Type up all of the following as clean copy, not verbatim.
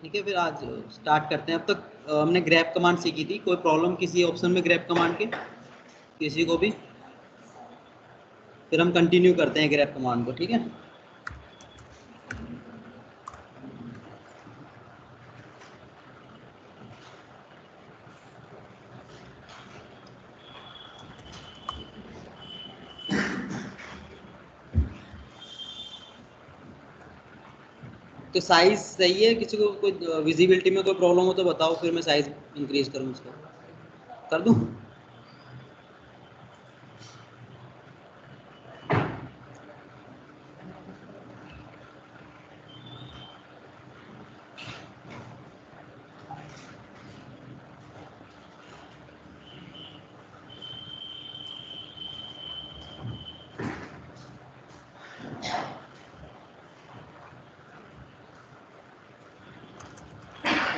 ठीक है, फिर आज स्टार्ट करते हैं। अब तक हमने ग्रैप कमांड सीखी थी। कोई प्रॉब्लम किसी ऑप्शन में ग्रैप कमांड के किसी को भी? फिर हम कंटिन्यू करते हैं ग्रैप कमांड को, ठीक है। तो साइज सही है? किसी को कोई विजिबिलिटी में कोई प्रॉब्लम हो तो बताओ, फिर मैं साइज इंक्रीज करूँ उसका, कर दूँ?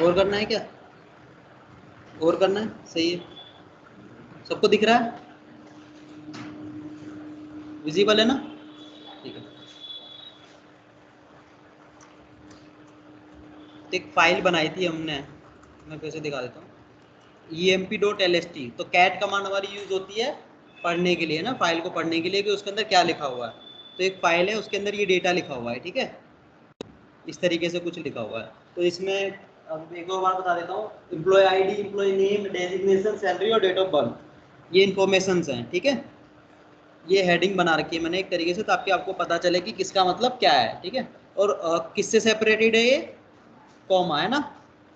और करना है क्या? और करना है? सही है, सबको दिख रहा है, विजिबल है ना? ठीक है। तो एक फाइल बनाई थी हमने, मैं फिर से दिखा देता हूँ, emp.lst। तो कैट कमांड हमारी यूज होती है पढ़ने के लिए ना, फाइल को पढ़ने के लिए कि उसके अंदर क्या लिखा हुआ है। तो एक फाइल है, उसके अंदर ये डेटा लिखा हुआ है, ठीक है, इस तरीके से कुछ लिखा हुआ है। तो इसमें अब एक और बार बता देता हूँ, employee ID, employee name, designation, salary और डेट ऑफ बर्थ, ये इन्फॉर्मेशन हैं, ठीक है। ये हेडिंग बना रखी है मैंने एक तरीके से, ताकि आपको पता चले कि किसका मतलब क्या है, ठीक है। और किससे सेपरेटेड है ये? कॉमा है ना,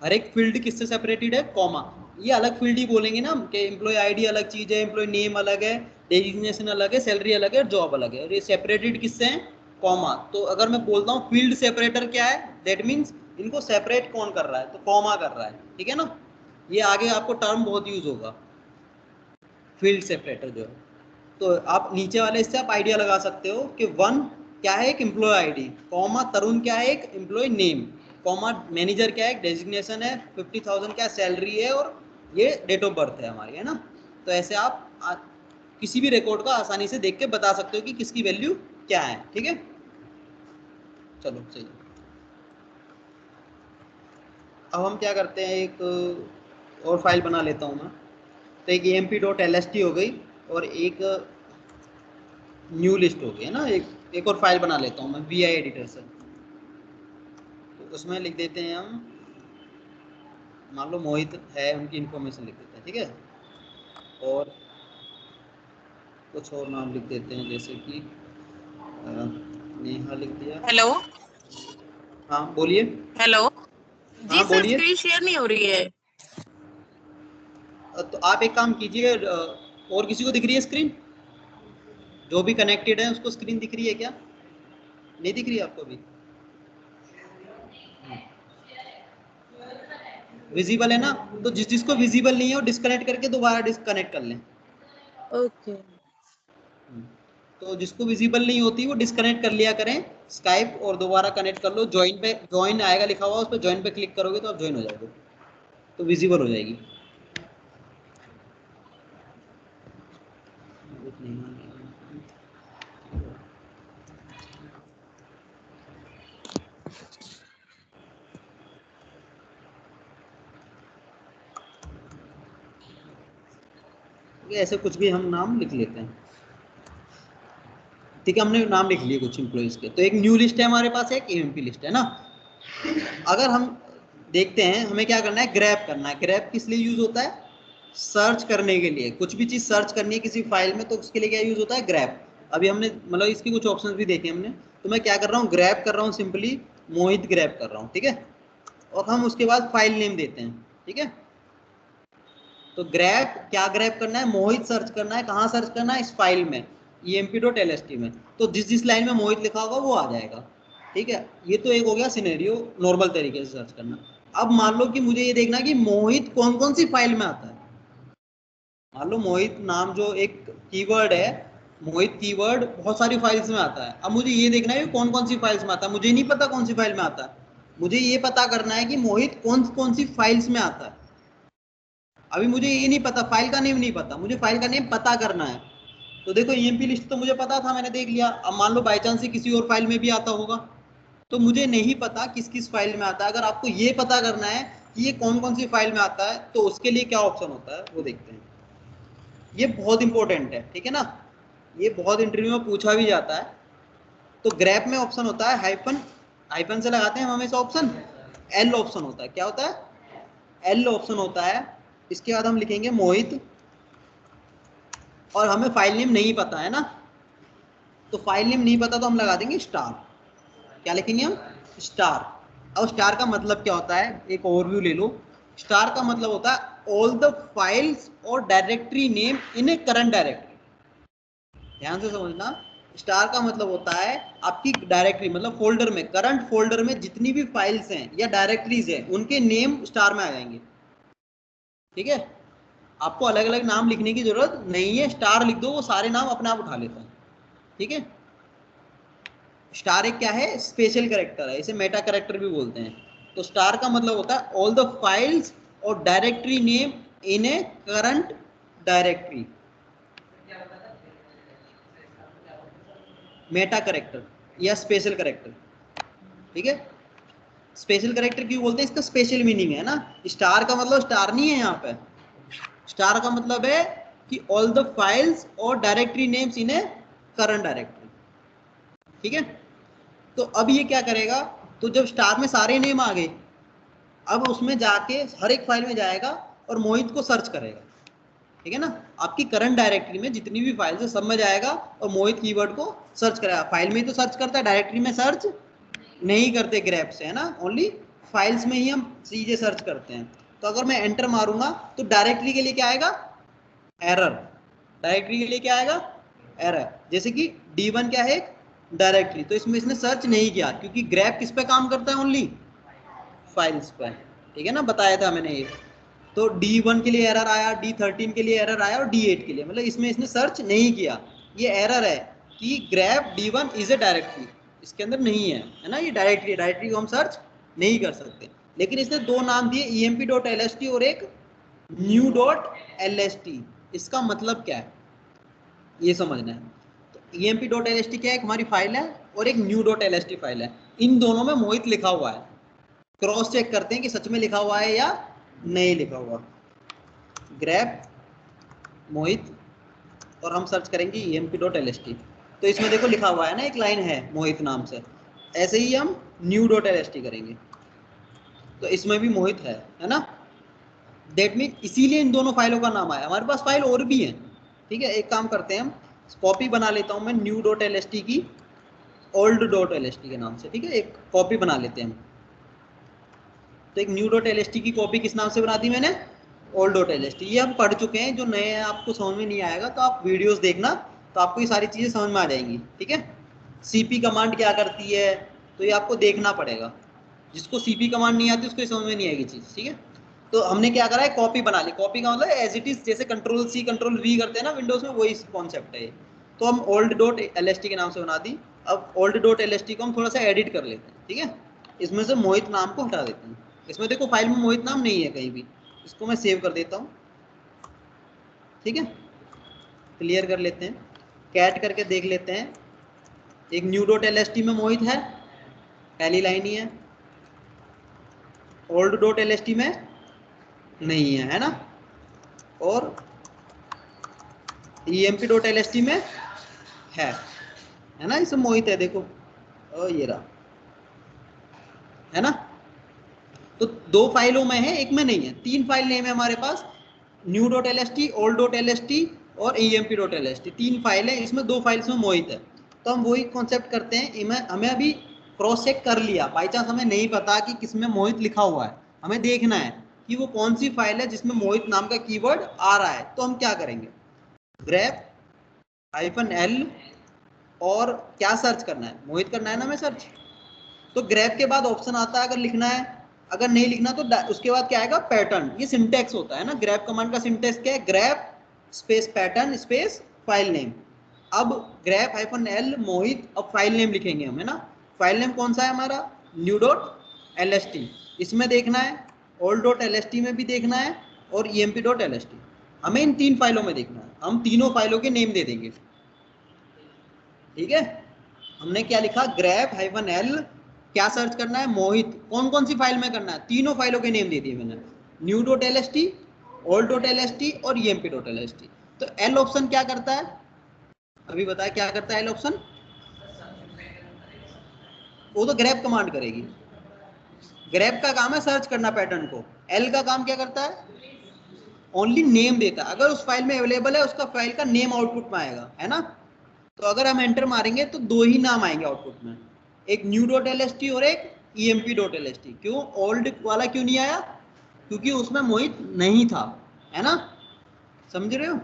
हर एक फील्ड किससे सेपरेटेड है? कॉमा। ये अलग फील्ड ही बोलेंगे ना कि एम्प्लॉय आईडी अलग चीज है, एम्प्लॉय नेम अलग है, डेजिग्नेशन अलग है, सैलरी अलग है, जॉब अलग है, और ये सेपरेटेड किससे हैं? कॉमा। तो अगर मैं बोलता हूँ फील्ड सेपरेटर क्या है, दैट मीन्स इनको सेपरेट कौन कर रहा है, तो कॉमा कर रहा है, ठीक है ना। ये आगे आपको टर्म बहुत यूज होगा, फील्ड सेपरेटर जो है। तो आप नीचे वाले इससे आप आइडिया लगा सकते हो कि वन क्या है, एक एम्प्लॉय आईडी, कॉमा तरुण क्या है, एक एम्प्लॉय नेम, कॉमा मैनेजर क्या है, एक डेजिग्नेशन है, 50,000 क्या सैलरी है, और ये डेट ऑफ बर्थ है हमारी, है ना। तो ऐसे आप किसी भी रिकॉर्ड को आसानी से देख के बता सकते हो कि किसकी वैल्यू क्या है, ठीक है। चलो सही है। अब हम क्या करते हैं, एक और फाइल बना लेता हूँ मैं। तो एक emp.lst हो गई, और एक न्यू लिस्ट हो गई है ना। एक और फाइल बना लेता हूँ मैं vi एडिटर से। तो उसमें लिख देते हैं हम, मान लो मोहित है, उनकी इन्फॉर्मेशन लिख देते हैं, ठीक है। और कुछ और नाम लिख देते हैं, जैसे कि नेहा लिख दिया। हेलो। हाँ बोलिए। हेलो। जी हाँ सर, बोलिए। स्क्रीन शेयर नहीं हो रही है। तो आप एक काम कीजिए, और किसी को दिख रही है स्क्रीन? जो भी कनेक्टेड है उसको स्क्रीन दिख रही है क्या? नहीं दिख रही है आपको भी? विजिबल है ना? तो जिसको विजिबल नहीं है वो डिस्कनेक्ट करके दोबारा डिस्कनेक्ट कर लें। ओके। तो जिसको विजिबल नहीं होती वो डिस्कनेक्ट कर लिया करें स्काइप, और दोबारा कनेक्ट कर लो। ज्वाइन पे ज्वाइन आएगा लिखा हुआ, उस पर ज्वाइन पे क्लिक करोगे तो आप ज्वाइन हो जाओगे, तो विजिबल हो जाएगी। ऐसे कुछ भी हम नाम लिख लेते हैं, ठीक है। हमने नाम लिख लिए कुछ एम्प्लॉइज के। तो एक न्यू लिस्ट है हमारे पास, एक एएमपी लिस्ट है ना। अगर हम देखते हैं हमें क्या करना है, ग्रैब करना है। ग्रैब किस लिए यूज होता है? सर्च करने के लिए। कुछ भी चीज सर्च करनी है किसी फाइल में, तो उसके लिए क्या यूज होता है? ग्रैब। अभी हमने मतलब इसकी कुछ ऑप्शंस भी देखे हमने। तो मैं क्या कर रहा हूँ, ग्रैब कर रहा हूँ, सिंपली मोहित ग्रैब कर रहा हूँ, ठीक है। और हम उसके बाद फाइल नेम देते हैं, ठीक है। तो ग्रैब क्या ग्रैब करना है, मोहित सर्च करना है। कहाँ सर्च करना है? इस फाइल में, emp.lst में। तो जिस जिस लाइन में मोहित लिखा होगा वो आ जाएगा, ठीक है। ये तो एक हो गया सिनेरियो, नॉर्मल तरीके से सर्च करना। अब मान लो कि मुझे ये देखना कि मोहित कौन कौन सी फाइल में आता है। मान लो मोहित नाम जो एक कीवर्ड है, मोहित कीवर्ड बहुत सारी फाइल्स में आता है। अब मुझे ये देखना है कि कौन कौन सी फाइल्स में आता है। मुझे नहीं पता कौन सी फाइल में आता है, मुझे ये पता करना है कि मोहित कौन कौन सी फाइल्स में आता है। अभी मुझे ये नहीं पता, फाइल का नेम नहीं पता, मुझे फाइल का नेम पता करना है। तो देखो ईएमपी लिस्ट तो मुझे पता था, मैंने देख लिया। अब मान लो बाई चांस किसी और फाइल में भी आता होगा, तो मुझे नहीं पता किस किस फाइल में आता है। अगर आपको ये पता करना है कि ये कौन कौन सी फाइल में आता है तो उसके लिए क्या ऑप्शन होता है वो देखते हैं। ये बहुत इंपॉर्टेंट है, ठीक है ना, ये बहुत इंटरव्यू में पूछा भी जाता है। तो ग्रेप में ऑप्शन होता है हाइफन, हाइफन से लगाते हैं हम हमेशा ऑप्शन, एल ऑप्शन होता है। क्या होता है? एल ऑप्शन होता है। इसके बाद हम लिखेंगे मोहित, और हमें फाइल नेम नहीं पता है ना, तो फाइल नेम नहीं पता तो हम लगा देंगे स्टार। क्या लिखेंगे हम? स्टार। अब स्टार का मतलब क्या होता है, एक ओवरव्यू ले लो। स्टार का मतलब होता है ऑल द फाइल्स और directory name in A current directory. ध्यान से समझना, स्टार का मतलब होता है आपकी डायरेक्टरी, मतलब फोल्डर में, करंट फोल्डर में जितनी भी फाइल्स हैं या डायरेक्टरीज हैं उनके नेम स्टार में आ जाएंगे। ठीक है, आपको अलग अलग नाम लिखने की जरूरत नहीं है, स्टार लिख दो, वो सारे नाम अपने आप उठा लेता है। ठीक है, स्टार एक क्या है, स्पेशल कैरेक्टर है, इसे मेटा कैरेक्टर भी बोलते हैं। तो स्टार का मतलब होता है ऑल द फाइल्स और directory name in A current directory. Meta character या स्पेशल कैरेक्टर। ठीक है, स्पेशल कैरेक्टर क्यों बोलते हैं, इसका स्पेशल मीनिंग है ना। स्टार का मतलब स्टार नहीं है यहाँ पे, स्टार का मतलब है कि ऑल द फाइल्स और directory names in A current directory. ठीक है, तो अब ये क्या करेगा, तो जब स्टार में सारे नेम आ गए, अब उसमें जाके हर एक फाइल में जाएगा और मोहित को सर्च करेगा। ठीक है ना, आपकी करंट डायरेक्टरी में जितनी भी फाइल्स है सब में जाएगा और मोहित कीवर्ड को सर्च करेगा। फाइल में ही तो सर्च करता है, डायरेक्टरी में सर्च नहीं करते ग्रैप से, है ना, ओनली फाइल्स में ही हम चीजें सर्च करते हैं। तो अगर मैं एंटर मारूंगा तो डायरेक्टरी के लिए क्या आएगा, एरर। डायरेक्टरी के लिए क्या आएगा, एरर। जैसे कि D1 क्या है, डायरेक्टरी, तो इसमें इसने सर्च नहीं किया क्योंकि ग्रैप किस पे काम करता है, ओनली फाइल्स पे। ठीक है ना, बताया था मैंने ये। तो D1 के लिए एरर आया, D13 के लिए एरर आया और D8 के लिए, मतलब इसमें इसने सर्च नहीं किया। ये एरर है कि grab D1 is a directory, इसके अंदर नहीं है ना, ये डायरेक्टरी, डायरेक्टरी को हम सर्च नहीं कर सकते। लेकिन इसने दो नाम दिए, emp.lst और एक new.lst। इसका मतलब क्या है ये समझना है। तो emp.lst क्या है, एक हमारी फाइल है, और एक new.lst फाइल है। इन दोनों में मोहित लिखा हुआ है, क्रॉस चेक करते हैं कि सच में लिखा हुआ है या नहीं लिखा हुआ। ग्रैप मोहित, और हम सर्च करेंगे emp.lst, तो इसमें देखो लिखा हुआ है ना, एक लाइन है मोहित नाम से। ऐसे ही हम new.lst करेंगे तो इसमें भी मोहित है ना। दैट मीन इसीलिए इन दोनों फाइलों का नाम आया। हमारे पास फाइल और भी है। ठीक है, एक काम करते हैं, हम कॉपी बना लेता हूं मैं new.lst की old.lst के नाम से। ठीक है, एक कॉपी बना लेते हैं हम। तो एक new.lst की कॉपी किस नाम से बना दी मैंने, old.lst। ये हम पढ़ चुके हैं, जो नए हैं आपको समझ में नहीं आएगा तो आप वीडियोस देखना, तो आपको ये सारी चीजें समझ में आ जाएंगी। ठीक है, cp कमांड क्या करती है तो ये आपको देखना पड़ेगा, जिसको cp कमांड नहीं आती उसको समझ में नहीं आएगी चीज। ठीक है, तो हमने क्या करा है, कॉपी बना ली। कॉपी का मतलब एज इट इज, जैसे Ctrl+C Ctrl+V करते हैं ना विंडोज में, वही कॉन्सेप्ट है ये। तो हम old.lst के नाम से बना दी। अब old.lst को हम थोड़ा सा एडिट कर लेते हैं। ठीक है, इसमें से मोहित नाम को हटा देते हैं। इसमें देखो फाइल में मोहित नाम नहीं है कहीं भी, इसको मैं सेव कर देता हूँ। ठीक है, क्लियर कर लेते हैं, कैट करके देख लेते हैं। एक new.lst में मोहित है, पहली लाइन ही है। old.lst में नहीं है ना, और emp.lst में है ना, इसमें मोहित है देखो, ये रहा, है ना। तो दो फाइलों में है, एक में नहीं है। तीन फाइल नेम है हमारे पास, new.lst, old.lst और emp.lst। तीन फाइल है, इसमें दो फाइल्स में मोहित है। तो हम वही कॉन्सेप्ट करते हैं, हमें अभी क्रॉस चेक कर लिया, बाई चांस हमें नहीं पता कि किसमें मोहित लिखा हुआ है, हमें देखना है कि वो कौन सी फाइल है जिसमें मोहित नाम का कीवर्ड आ रहा है। तो हम क्या करेंगे, ग्रैप -l, और क्या सर्च करना है, मोहित करना है ना हमें सर्च। तो ग्रैप के बाद ऑप्शन आता है अगर लिखना है, अगर नहीं लिखना तो उसके बाद क्या आएगा, पैटर्न। ये सिंटेक्स होता है ना, ग्रैप कमांड का सिंटेक्स क्या है, grab space pattern space file name. अब ग्रैप -l मोहित, अब फाइल नेम लिखेंगे हम, है ना। फाइल नेम कौन सा है हमारा, new.lst। इसमें देखना है, old.lst में भी देखना है, और emp.lst। हमें इन तीन फाइलों में देखना है, हम तीनों फाइलों के नेम दे देंगे। ठीक है, हमने क्या लिखा, ग्रैप -l क्या सर्च करना है, मोहित। कौन कौन सी फाइल में करना है, तीनों फाइलों के नेम दे दिए मैंने, new.lst, old.lst और emp.lst। तो एल ऑप्शन क्या करता है, अभी बताया क्या करता है एल ऑप्शन, वो तो ग्रैब कमांड करेगी। ग्रैब का काम है सर्च करना पैटर्न को, एल का काम क्या करता है, ओनली नेम देता है। अगर उस फाइल में अवेलेबल है उसका फाइल का नेम आउटपुट में आएगा, है ना। तो अगर हम एंटर मारेंगे तो दो ही नाम आएंगे आउटपुट में, एक new.lst और एक emp.lst। क्यों ओल्ड वाला क्यों नहीं आया, क्योंकि उसमें मोहित नहीं था, है ना, समझ रहे हो।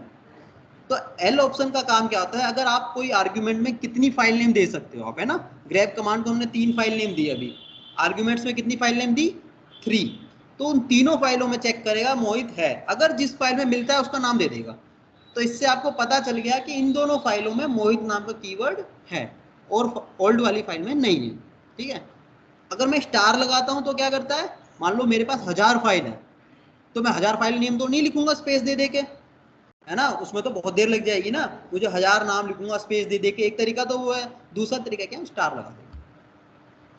तो एल ऑप्शन का काम क्या होता है, अगर आप कोई आर्ग्यूमेंट में कितनी फाइल नेम दे सकते हो आप, है ना। ग्रैब कमांड को हमने 3 फाइल नेम दी, अभी आर्ग्यूमेंट्स में कितनी फाइल नेम दी, 3। तो उन तीनों फाइलों में चेक करेगा मोहित है, अगर जिस फाइल में मिलता है उसका नाम दे देगा। तो इससे आपको पता चल गया कि इन दोनों फाइलों में मोहित नाम का कीवर्ड है और ओल्ड वाली फाइल में नहीं है, ठीक है। अगर मैं स्टार लगाता हूं तो क्या करता है, मान लो मेरे पास 1000 फाइल है, तो मैं 1000 फाइल नेम तो नहीं लिखूंगा स्पेस दे के, है ना, उसमें तो बहुत देर लग जाएगी ना, मुझे 1000 नाम लिखूंगा स्पेस दे के। एक तरीका तो वो है, दूसरा तरीका क्या है, स्टार लगा देगा,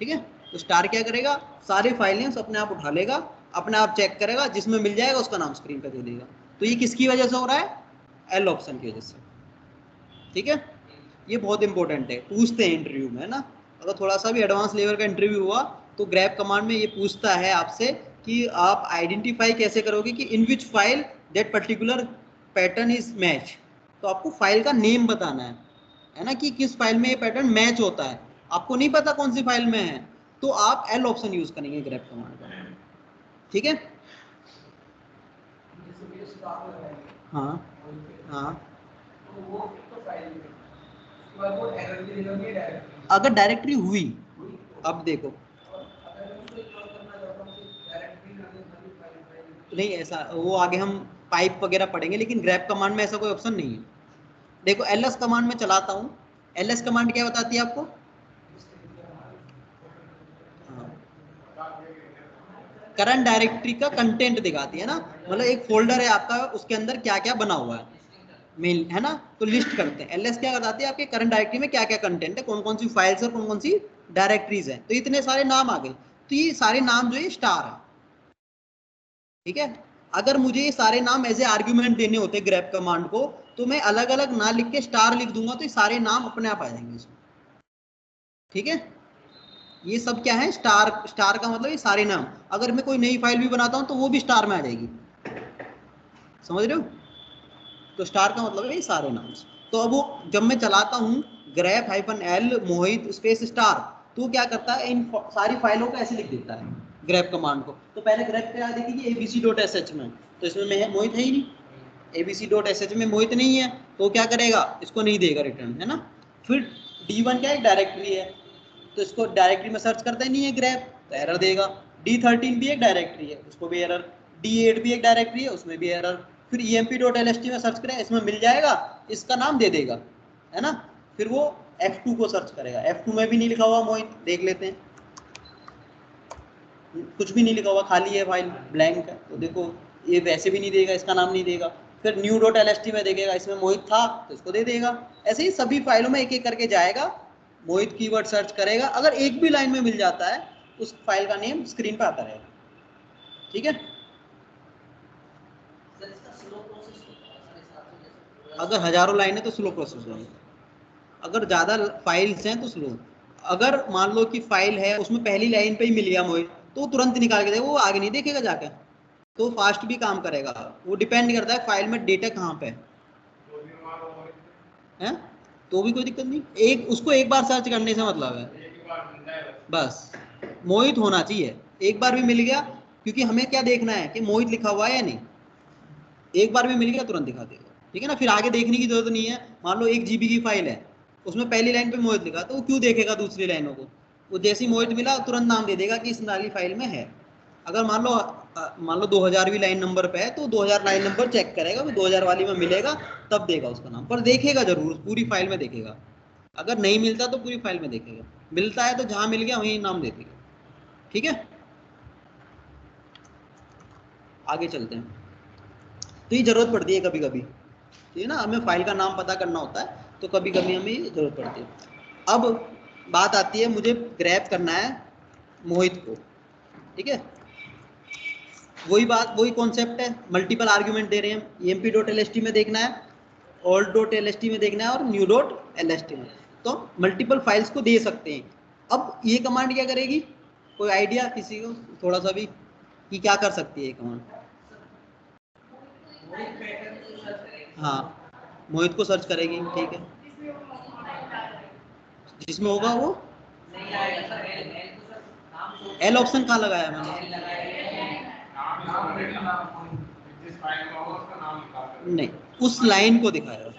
ठीक है। तो स्टार क्या करेगा, सारे फाइल नेम्स अपने आप उठा लेगा, अपने आप चेक करेगा, जिसमें मिल जाएगा उसका नाम स्क्रीन पे दे देगा। तो ये किसकी वजह से हो रहा है, एल ऑप्शन की वजह से, ठीक है। ये बहुत इंपॉर्टेंट है, पूछते हैं इंटरव्यू में, है ना। अगर थोड़ा सा भी एडवांस लेवल का इंटरव्यू हुआ तो ग्रैब कमांड में ये पूछता है आपसे कि आप आइडेंटिफाई कैसे करोगे कि in which file that particular pattern is match. तो आपको फाइल का नेम बताना है ना, कि किस फाइल में ये पैटर्न मैच होता है। आपको नहीं पता कौन सी फाइल में है तो आप एल ऑप्शन यूज करेंगे ग्रैब कमांड का, ठीक है। हाँ हाँ, अगर डायरेक्टरी हुई, अब देखो नहीं ऐसा, वो आगे हम पाइप वगैरह पढ़ेंगे, लेकिन ग्रैब कमांड में ऐसा कोई ऑप्शन नहीं है। देखो एलएस कमांड में चलाता हूँ, एलएस कमांड क्या बताती है आपको, करंट डायरेक्टरी का कंटेंट दिखाती है ना, मतलब एक फोल्डर है आपका, उसके अंदर क्या क्या बना हुआ है मेल, है ना। तो लिस्ट करते हैं, एलएस क्या बताती है आपके करंट डायरेक्टरी में क्या क्या कंटेंट है, कौन कौन सी फाइल्स और कौन कौन सी डायरेक्टरीज है। तो इतने सारे नाम आ गए, तो ये सारे नाम जो है स्टार है, ठीक है। अगर मुझे ये सारे नाम एज ए आर्ग्यूमेंट देने होते ग्रैब कमांड को, तो मैं अलग अलग ना लिख के स्टार लिख दूंगा, तो ये सारे नाम अपने आप आ जाएंगे इसमें, ठीक है। ये सब क्या है, स्टार, स्टार का मतलब ये सारे नाम। अगर मैं कोई नई फाइल भी बनाता हूं तो वो भी स्टार में आ जाएगी, समझ रहे हो। तो स्टार का मतलब है ये सारे नाम। तो अब वो जब मैं चलाता हूँ ग्रैब -l मोहित स्पेस स्टार, तो क्या करता है, इन सारी फाइलों को ऐसे लिख देता है ग्रैब कमांड को। तो पहले ग्रैब क्या देखिए abc.sh में, तो इसमें मोहित है ही नहीं, abc.sh में मोहित नहीं है, तो क्या करेगा, इसको नहीं देगा रिटर्न, है ना। फिर d1 क्या एक डायरेक्टरी है, तो इसको डायरेक्टरी में सर्च करता ही नहीं है ग्रैब, तो एरर देगा। d13 भी एक डायरेक्टरी है, उसको भी एरर। d8 भी एक डायरेक्टरी है, उसमें भी एरर। फिर emp.lst में सर्च करें, इसमें मिल जाएगा, इसका नाम दे देगा, है ना। फिर वो f2 को सर्च करेगा, f2 में भी नहीं लिखा हुआ मोहित, देख लेते हैं, कुछ भी नहीं लिखा हुआ, खाली है फाइल, ब्लैंक है। तो देखो ये वैसे भी नहीं देगा, इसका नाम नहीं देगा। फिर new.lst में देखेगा, इसमें मोहित था तो इसको दे देगा। ऐसे ही सभी फाइलों में एक एक करके जाएगा, मोहित कीवर्ड सर्च करेगा, अगर एक भी लाइन में मिल जाता है उस फाइल का नेम स्क्रीन पर आता रहेगा, ठीक है। अगर हजारों लाइन है तो स्लो प्रोसेस होगा, अगर ज्यादा फाइल्स हैं तो स्लो। अगर मान लो कि फाइल है उसमें पहली लाइन पे ही मिल गया मोहित, तो वो तुरंत निकाल के देगा, वो आगे नहीं देखेगा जाके, तो फास्ट भी काम करेगा। वो डिपेंड करता है फाइल में डेटा कहाँ पे है, तो भी कोई दिक्कत नहीं, एक उसको एक बार सर्च करने से मतलब है बस। मोहित होना चाहिए, एक बार भी मिल गया, क्योंकि हमें क्या देखना है कि मोहित लिखा हुआ है या नहीं, एक बार भी मिल गया तुरंत दिखा देगा, ठीक है ना। फिर आगे देखने की जरूरत नहीं है। मान लो 1 GB की फाइल है, उसमें पहली लाइन पे मोहित लिखा, तो वो क्यों देखेगा दूसरी लाइनों को, वो जैसे ही मोहित मिला तुरंत नाम दे देगा कि इस वाली फाइल में है। अगर मान लो 2000वीं लाइन नंबर पे है, तो 2000 लाइन नंबर चेक करेगा, वो 2000 वाली में मिलेगा तब देगा उसका नाम, पर देखेगा जरूर, पूरी फाइल में देखेगा। अगर नहीं मिलता तो पूरी फाइल में देखेगा, मिलता है तो जहां मिल गया वहीं नाम दे देगा, ठीक है। आगे चलते हैं। तो ये जरूरत पड़ती है कभी कभी, ठीक है ना, हमें फाइल का नाम पता करना होता है, तो कभी कभी हमें ये जरूरत पड़ती है। अब बात आती है, मुझे ग्रैब करना है मोहित को, ठीक है। वही बात, वही कॉन्सेप्ट है, मल्टीपल आर्ग्यूमेंट दे रहे हैं, emp डॉट एलएसटी में देखना है, ऑल्ट डॉट एलएसटी में देखना है और न्यू डॉट एलएसटी में, तो मल्टीपल फाइल्स को दे सकते हैं। अब ये कमांड क्या करेगी, कोई आइडिया किसी को थोड़ा सा भी कि क्या कर सकती है ये कमांड? हाँ, मोहित को सर्च करेगी, ठीक है, जिसमें होगा वो एल ऑप्शन कहाँ लगाया मैंने? नहीं, उस लाइन को दिखाएगा,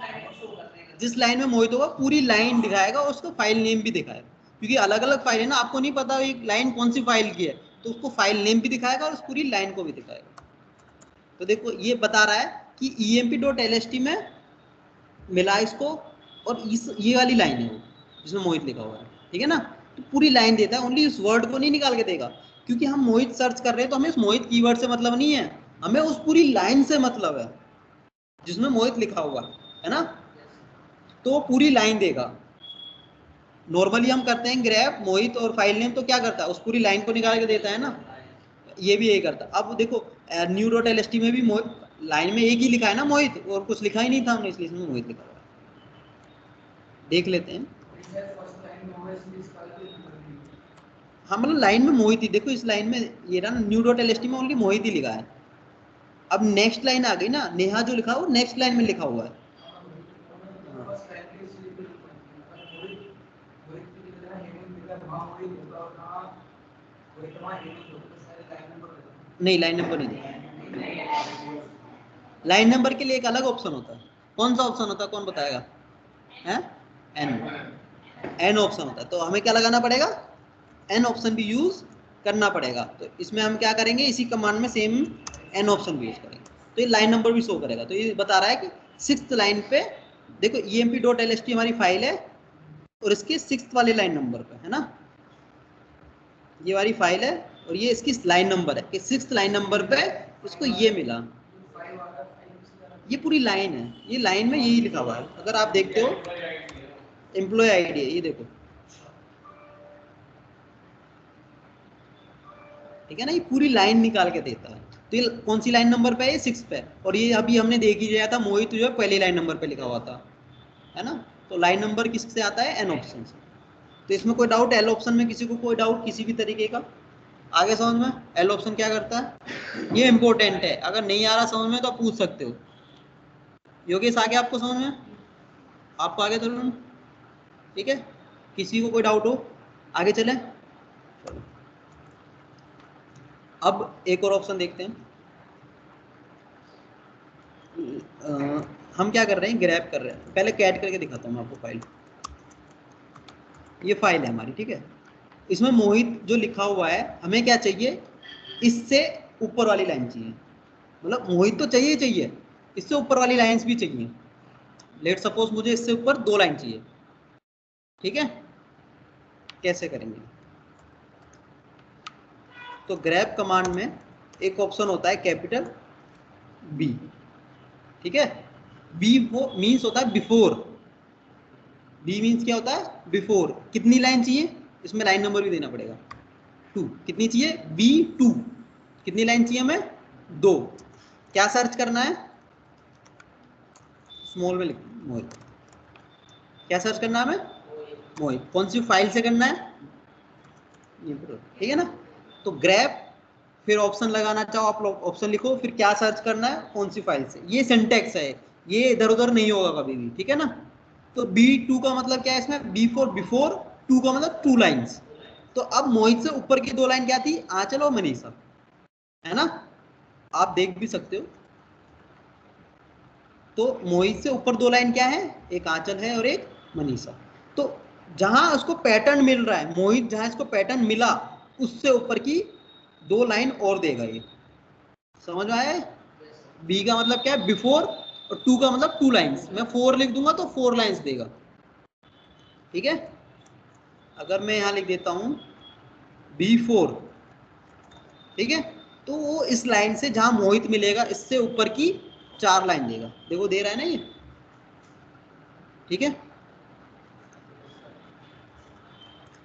जिस लाइन में मोहित होगा पूरी लाइन दिखाएगा और उसको फाइल नेम भी दिखाएगा, क्योंकि अलग अलग फाइल है ना, आपको नहीं पता एक लाइन कौन सी फाइल की है, तो उसको फाइल नेम भी दिखाएगा और उस पूरी लाइन को भी दिखाएगा। तो देखो ये बता रहा है कि emp.lst में मिला इसको, और इस ये वाली लाइन है वो जिसमें मोहित लिखा हुआ है, ठीक है ना, तो पूरी लाइन देता है, ओनली इस वर्ड को नहीं निकाल के देगा, क्योंकि हम मोहित सर्च कर रहे हैं तो हमें उस मोहित कीवर्ड से मतलब नहीं है, हमें उस पूरी लाइन से मतलब है जिसमें मोहित लिखा हुआ है ना, तो वो पूरी लाइन देगा। नॉर्मली हम करते हैं ग्रैब मोहित और फाइल नेम, तो क्या करता है उस पूरी लाइन को निकाल के देता है ना, ये भी यही करता। अब देखो न्यू डॉट एलएसटी में भी मोहित लाइन में एक ही लिखा है ना मोहित, और कुछ लिखा ही नहीं था हमने, इसलिए इसमें मोहित लिखा हुआ है। देख लेते हैं, हाँ मतलब लाइन में मोहित ही, देखो इस लाइन में ये रहा न्यू डॉट एलएसटी में ओनली मोहित ही लिखा है। अब नेक्स्ट लाइन आ गई ना, नेहा जो लिखा वो नेक्स्ट लाइन में लिखा हुआ है। नहीं, लाइन नंबर नहीं दिया, लाइन नंबर के लिए एक अलग ऑप्शन होता है। कौन सा ऑप्शन होता है, कौन बताएगा? है एन ऑप्शन होता है, तो हमें क्या लगाना पड़ेगा, एन ऑप्शन भी यूज करना पड़ेगा। तो इसमें हम क्या करेंगे, इसी कमांड में सेम एन ऑप्शन भी यूज करेंगे, तो ये लाइन नंबर भी शो करेगा। तो ये बता रहा है कि 6th लाइन पे देखो emp.lst हमारी फाइल है और इसके 6th वाले लाइन नंबर पे है ना, ये हमारी फाइल है और ये इसकी लाइन नंबर है कि 6th लाइन नंबर पे इसको ये मिला, ये पूरी लाइन है, ये लाइन में यही लिखा हुआ है। अगर आप देखते हो एम्प्लॉय आईडी है, ये देखो, ठीक है ना, ये पूरी लाइन निकाल के देता है। तो ये कौन सी लाइन नंबर पे है, 6 पे, और ये अभी हमने देख ही लिया था मोहित जो है पहली लाइन नंबर पे लिखा हुआ था, है ना। तो लाइन नंबर किससे आता है, एन ऑप्शन से। तो इसमें कोई डाउट, एल ऑप्शन में किसी को कोई डाउट किसी भी तरीके का आगे समझ में? एल ऑप्शन क्या करता है, ये इंपॉर्टेंट है, अगर नहीं आ रहा समझ में तो आप पूछ सकते हो। योगेश आगे आपको समझ में, आपको आगे चलो, ठीक है, किसी को कोई डाउट हो आगे चले। अब एक और ऑप्शन देखते हैं, हम क्या कर रहे हैं, ग्रैब कर रहे हैं। पहले कैट करके दिखाता हूँ मैं आपको फाइल, ये फाइल है हमारी, ठीक है। इसमें मोहित जो लिखा हुआ है, हमें क्या चाहिए, इससे ऊपर वाली लाइन चाहिए, मतलब मोहित तो चाहिए चाहिए, इससे ऊपर वाली लाइंस भी चाहिए। लेट सपोज मुझे इससे ऊपर 2 लाइन चाहिए, ठीक है, कैसे करेंगे? तो ग्रैब कमांड में एक ऑप्शन होता है कैपिटल बी, ठीक है। बी वो मीन्स होता है बिफोर, बी मीन्स क्या होता है, बिफोर। कितनी लाइन चाहिए, इसमें लाइन नंबर भी देना पड़ेगा, 2। कितनी चाहिए, B2। कितनी लाइन चाहिए हमें, 2। क्या सर्च करना है, स्मॉल में लिख मोहित। क्या सर्च करना है हमें, मोहित। कौन सी फाइल से करना है, ठीक है ना। तो ग्रैब, फिर ऑप्शन लगाना चाहो आप लोग ऑप्शन लिखो, फिर क्या सर्च करना है, कौन सी फाइल से। ये सिंटेक्स है, ये इधर उधर नहीं होगा कभी भी, ठीक है ना। तो B2 का मतलब क्या है इसमें, B4 बिफोर, 2 का मतलब 2 लाइन्स। तो अब मोहित से ऊपर की 2 लाइन क्या थी, आंचल और मनीषा, है ना, आप देख भी सकते हो। तो मोहित से ऊपर 2 लाइन क्या है, एक आंचल है और एक मनीषा। तो जहां उसको पैटर्न मिल रहा है, मोहित जहां इसको पैटर्न मिला उससे ऊपर की 2 लाइन और देगा ये, समझ में आया? बी का मतलब क्या है, बिफोर, और 2 का मतलब 2 लाइन्स। मैं 4 लिख दूंगा तो 4 लाइन्स देगा, ठीक है। अगर मैं यहां लिख देता हूं B4, ठीक है, तो वो इस लाइन से जहां मोहित मिलेगा इससे ऊपर की 4 लाइन देगा। देखो दे रहा है ना ये, ठीक है।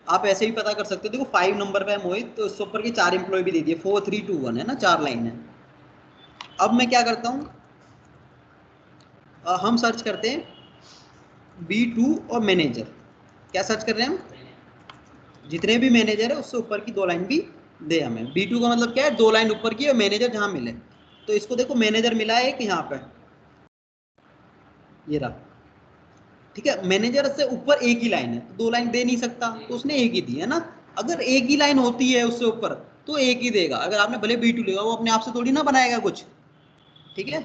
आप ऐसे भी पता कर सकते हो, देखो 5 नंबर पे है मोहित, तो इसके ऊपर की 4 एम्प्लॉय भी दे दिए, 4 3 2 1 है ना, 4 लाइन है। अब मैं क्या करता हूँ, हम सर्च करते हैं B2 और मैनेजर। क्या सर्च कर रहे हैं हम, जितने भी मैनेजर है उससे ऊपर की 2 लाइन भी दे हमें। B2 का मतलब क्या है, 2 लाइन ऊपर की और मैनेजर जहां मिले। तो इसको देखो मैनेजर मिला है एक यहाँ पे, ये रहा, ठीक है। मैनेजर से ऊपर एक ही लाइन है, तो 2 लाइन दे नहीं सकता, तो उसने एक ही दी है ना। अगर एक ही लाइन होती है उससे ऊपर तो एक ही देगा। अगर आपने भले B2 लिखा, वो अपने आप से थोड़ी ना बनाएगा कुछ, ठीक है।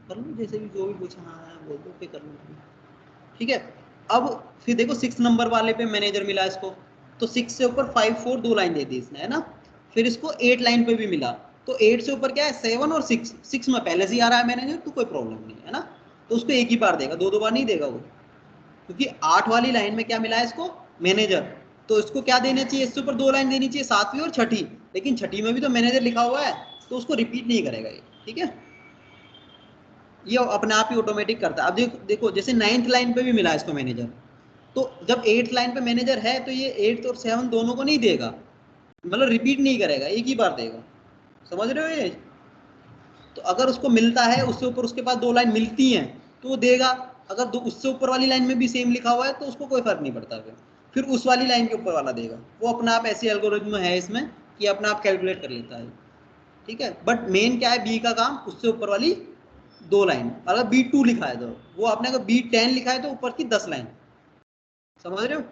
कर लो जैसे भी, जो भी पूछा, हाँ बोल दो, कर लो, ठीक है। अब फिर देखो 6 नंबर वाले पे मैनेजर मिला इसको, तो 6 से ऊपर 5 4 2 लाइन दे दी इसने, है ना। फिर इसको 8 लाइन पे भी मिला, तो 8 से ऊपर क्या है, 7 और 6, 6 में पहले से ही आ रहा है मैनेजर, तो कोई प्रॉब्लम नहीं है ना। तो उसको एक ही बार देगा, 2 बार नहीं देगा वो, क्योंकि 8 वाली लाइन में क्या मिला है इसको, मैनेजर। तो इसको क्या देना चाहिए, इससे ऊपर 2 लाइन देनी चाहिए, 7वीं और 6ठी, लेकिन 6ठी में भी तो मैनेजर लिखा हुआ है, तो उसको रिपीट नहीं करेगा ये, ठीक है। ये अपने आप ही ऑटोमेटिक करता है। अब देखो जैसे 9th लाइन पे भी मिला है इसको मैनेजर, तो जब 8th लाइन पे मैनेजर है तो ये 8th और 7 दोनों को नहीं देगा, मतलब रिपीट नहीं करेगा, एक ही बार देगा, समझ रहे हो ये। तो अगर उसको मिलता है उससे ऊपर, उसके पास 2 लाइन मिलती हैं तो वो देगा। अगर उससे ऊपर वाली लाइन में भी सेम लिखा हुआ है तो उसको कोई फर्क नहीं पड़ता, फिर उस वाली लाइन के ऊपर वाला देगा। वो अपना आप ऐसी एल्गोरिथम है इसमें कि अपना आप कैलकुलेट कर लेता है, ठीक है। बट मेन क्या है, बी का काम उससे ऊपर वाली 2 लाइन। अगर B2 लिखा है तो वो आपने, अगर B10 लिखा है तो ऊपर की 10 लाइन, समझ रहे हो।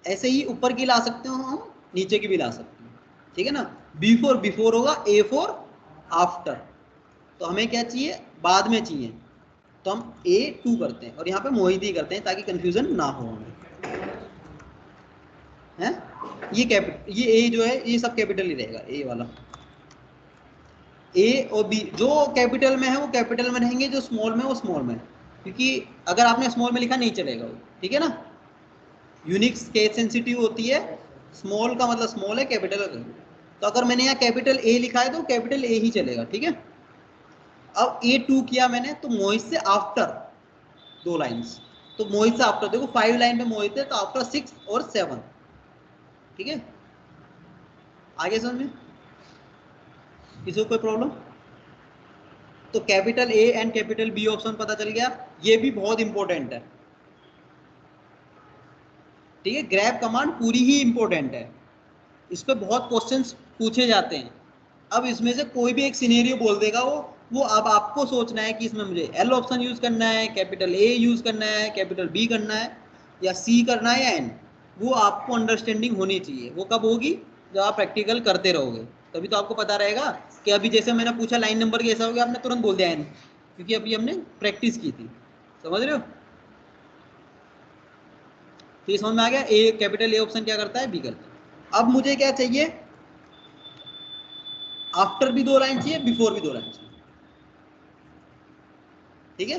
ऐसे ही ऊपर की ला सकते हो हम, नीचे की भी ला सकते हैं, ठीक है ना। B4 बिफोर होगा, A4 आफ्टर। तो हमें क्या चाहिए, बाद में चाहिए, तो हम A2 करते हैं और यहाँ पे मोहित ही करते हैं ताकि कंफ्यूजन ना हो हमें, है। ये कैपिटल, ये A जो है ये सब कैपिटल ही रहेगा, A वाला। A और B जो कैपिटल में है वो कैपिटल में रहेंगे, जो स्मॉल में वो स्मॉल में, क्योंकि अगर आपने स्मॉल में लिखा नहीं चलेगा वो, ठीक है ना। यूनिक्स केस सेंसिटिव होती है, स्मॉल का मतलब स्मॉल है, कैपिटल है। तो अगर मैंने यहाँ कैपिटल A लिखा है तो कैपिटल A ही चलेगा, ठीक है। अब A2 किया मैंने, तो मोहित से आफ्टर 2 लाइन्स, तो मोहित से आफ्टर देखो 5 लाइन पे मोहित है, तो आफ्टर 6 और 7, ठीक है। आगे समझ में, किसी को कोई प्रॉब्लम। तो capital A and capital B option पता चल गया, ये भी बहुत इंपॉर्टेंट है, ठीक है। ग्रैब कमांड पूरी ही इंपॉर्टेंट है, इस पे बहुत क्वेश्चंस पूछे जाते हैं। अब इसमें से कोई भी एक सिनेरियो बोल देगा वो अब आपको सोचना है कि इसमें मुझे L ऑप्शन यूज करना है, कैपिटल A यूज करना है, कैपिटल B करना है, या C करना है, या N। वो आपको अंडरस्टैंडिंग होनी चाहिए। वो कब होगी, जब आप प्रैक्टिकल करते रहोगे, तभी तो आपको पता रहेगा। कि अभी जैसे मैंने पूछा लाइन नंबर कैसा हो गया, आपने तुरंत बोल दिया N, क्योंकि अभी हमने प्रैक्टिस की थी, समझ रहे हो। तो ये समझ में आ गया, ए कैपिटल A ऑप्शन क्या करता है, B करता है। अब मुझे क्या चाहिए, आफ्टर भी 2 लाइन चाहिए, बिफोर भी 2 लाइन चाहिए, ठीक है।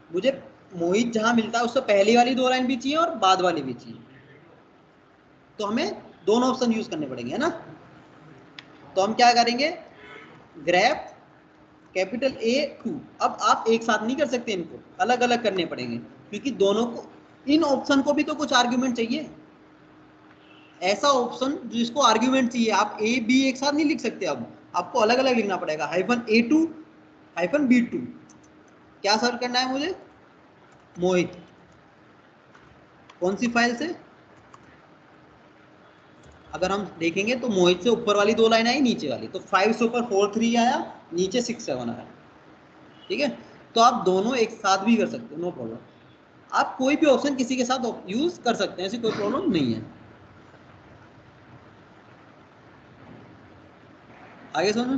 मुझे मोहित जहां मिलता है उससे पहली वाली 2 लाइन भी चाहिए और बाद वाली भी चाहिए, तो हमें दोनों ऑप्शन यूज करने पड़ेंगे, है ना। तो हम क्या करेंगे, ग्रैब कैपिटल A2। अब आप एक साथ नहीं कर सकते, इनको अलग अलग करने पड़ेंगे, क्योंकि दोनों को, इन ऑप्शन को भी तो कुछ आर्ग्यूमेंट चाहिए, ऐसा ऑप्शन जिसको आर्ग्यूमेंट चाहिए। आप A B एक साथ नहीं लिख सकते, अब आपको अलग अलग लिखना पड़ेगा, -A2 -B2। क्या सर्च करना है मुझे, मोहित, कौन सी फाइल से। अगर हम देखेंगे तो मोहित से ऊपर वाली 2 लाइन आई, नीचे वाली, तो 5 से ऊपर 4 3 आया, नीचे 6 7 आया, ठीक है। तो आप दोनों एक साथ भी कर सकते हो, नो प्रॉब्लम। आप कोई भी ऑप्शन किसी के साथ यूज कर सकते हैं, ऐसी कोई प्रॉब्लम नहीं है। आगे सुनो,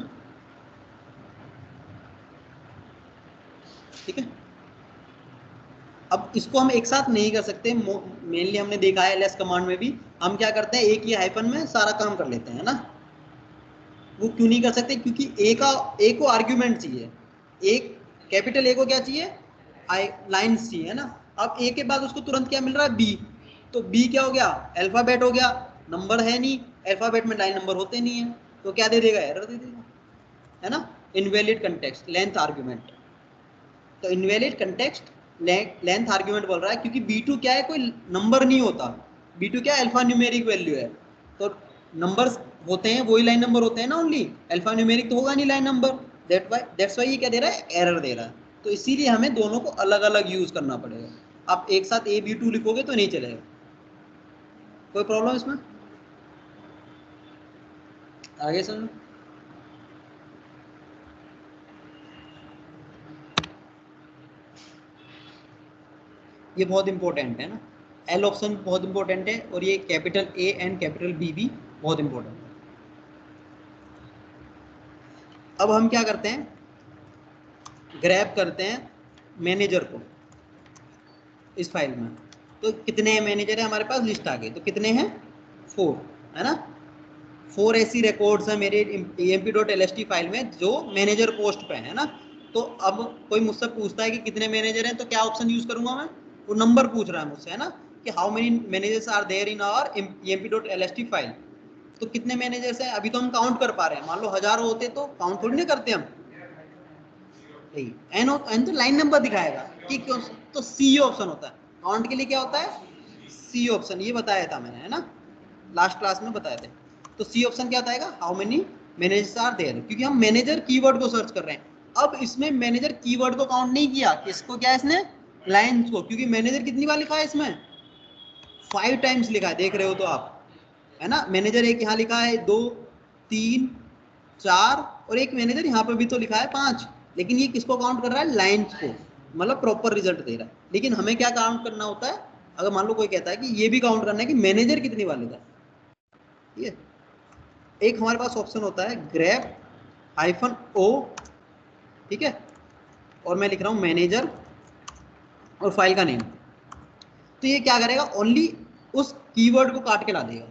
ठीक है। अब इसको हम एक साथ नहीं कर सकते, मेनली हमने देखा है ls कमांड में भी हम क्या करते हैं, एक ही हाइफन में सारा काम कर लेते हैं ना। वो क्यों नहीं कर सकते, क्योंकि ए को आर्ग्यूमेंट चाहिए, एक कैपिटल A को क्या चाहिए, लाइन्स चाहिए, है ना। अब A के बाद उसको तुरंत क्या मिल रहा है, B, तो B क्या हो गया, अल्फाबेट हो गया, नंबर है नहीं, अल्फाबेट में लाइन नंबर होते नहीं है, तो क्या दे देगा, एरर दे देगा, है ना। Invalid context length argument. तो इनवैलिड कंटेक्स्ट लेंथ आर्ग्यूमेंट बोल रहा है क्योंकि B2 क्या है, कोई नंबर नहीं होता। B2 क्या अल्फा न्यूमेरिक वैल्यू है, तो नंबर्स होते हैं वही लाइन नंबर होते हैं ना, ओनली अल्फा न्यूमेरिक तो होगा नहीं लाइन नंबर। दैट्स वाई ये क्या दे रहा है, एरर दे रहा है। तो इसीलिए हमें दोनों को अलग अलग यूज करना पड़ेगा। आप एक साथ AB2 लिखोगे तो नहीं चलेगा। कोई प्रॉब्लम इसमें? आगे सुन। ये बहुत इंपॉर्टेंट है ना, एल ऑप्शन बहुत इंपॉर्टेंट है, और ये capital A and capital B भी बहुत इंपॉर्टेंट है। अब हम क्या करते हैं, ग्रैब करते हैं मैनेजर को इस फाइल में। तो कितने मैनेजर है हमारे पास, लिस्ट आ गई। तो कितने हैं, 4 है ना। 4 ऐसी रिकॉर्ड्स हैं मेरे emp.lst फाइल में जो मैनेजर पोस्ट पे है ना। तो अब कोई मुझसे पूछता है कि कितने मैनेजर हैं, तो क्या ऑप्शन यूज करूंगा मैं, वो नंबर पूछ रहा है मुझसे है ना, कि how many managers are there in our emp.lst file. तो कितने मैनेजर्स हैं, अभी तो हम काउंट कर पा रहे हैं, मान लो 1000 होते तो काउंट थोड़ी ना करते हम। एन तो लाइन नंबर दिखाएगा कि क्यों। तो सी ऑप्शन होता है काउंट के लिए, क्या होता है, सी ऑप्शन। ये बताया था मैंने है ना, लास्ट क्लास में बताए थे। तो सी ऑप्शन क्या बताएगा, how many managers are there, क्योंकि हम मैनेजर कीवर्ड को सर्च कर रहे हैं। अब इसमें मैनेजर कीवर्ड को काउंट नहीं किया, किसको किया इसने, लाइंस को, क्योंकि मैनेजर कितनी बार लिखा है इसमें, 5 टाइम्स लिखा है, देख रहे हो तो आप है ना। मैनेजर एक यहाँ लिखा है, 2 3 4, और एक मैनेजर यहाँ पे भी तो लिखा है 5। लेकिन ये किसको काउंट कर रहा है, लाइंस को, मतलब प्रॉपर रिजल्ट दे रहा है। लेकिन हमें क्या काउंट करना होता है, अगर मान लो कोई कहता है कि ये भी काउंट करना है कि मैनेजर कितनी बार लिखा है, ठीक है। एक हमारे पास ऑप्शन होता है ग्रैब -o, ठीक है, और मैं लिख रहा हूं मैनेजर और फाइल का नेम। तो ये क्या करेगा, ओनली उस कीवर्ड को काट के ला देगा,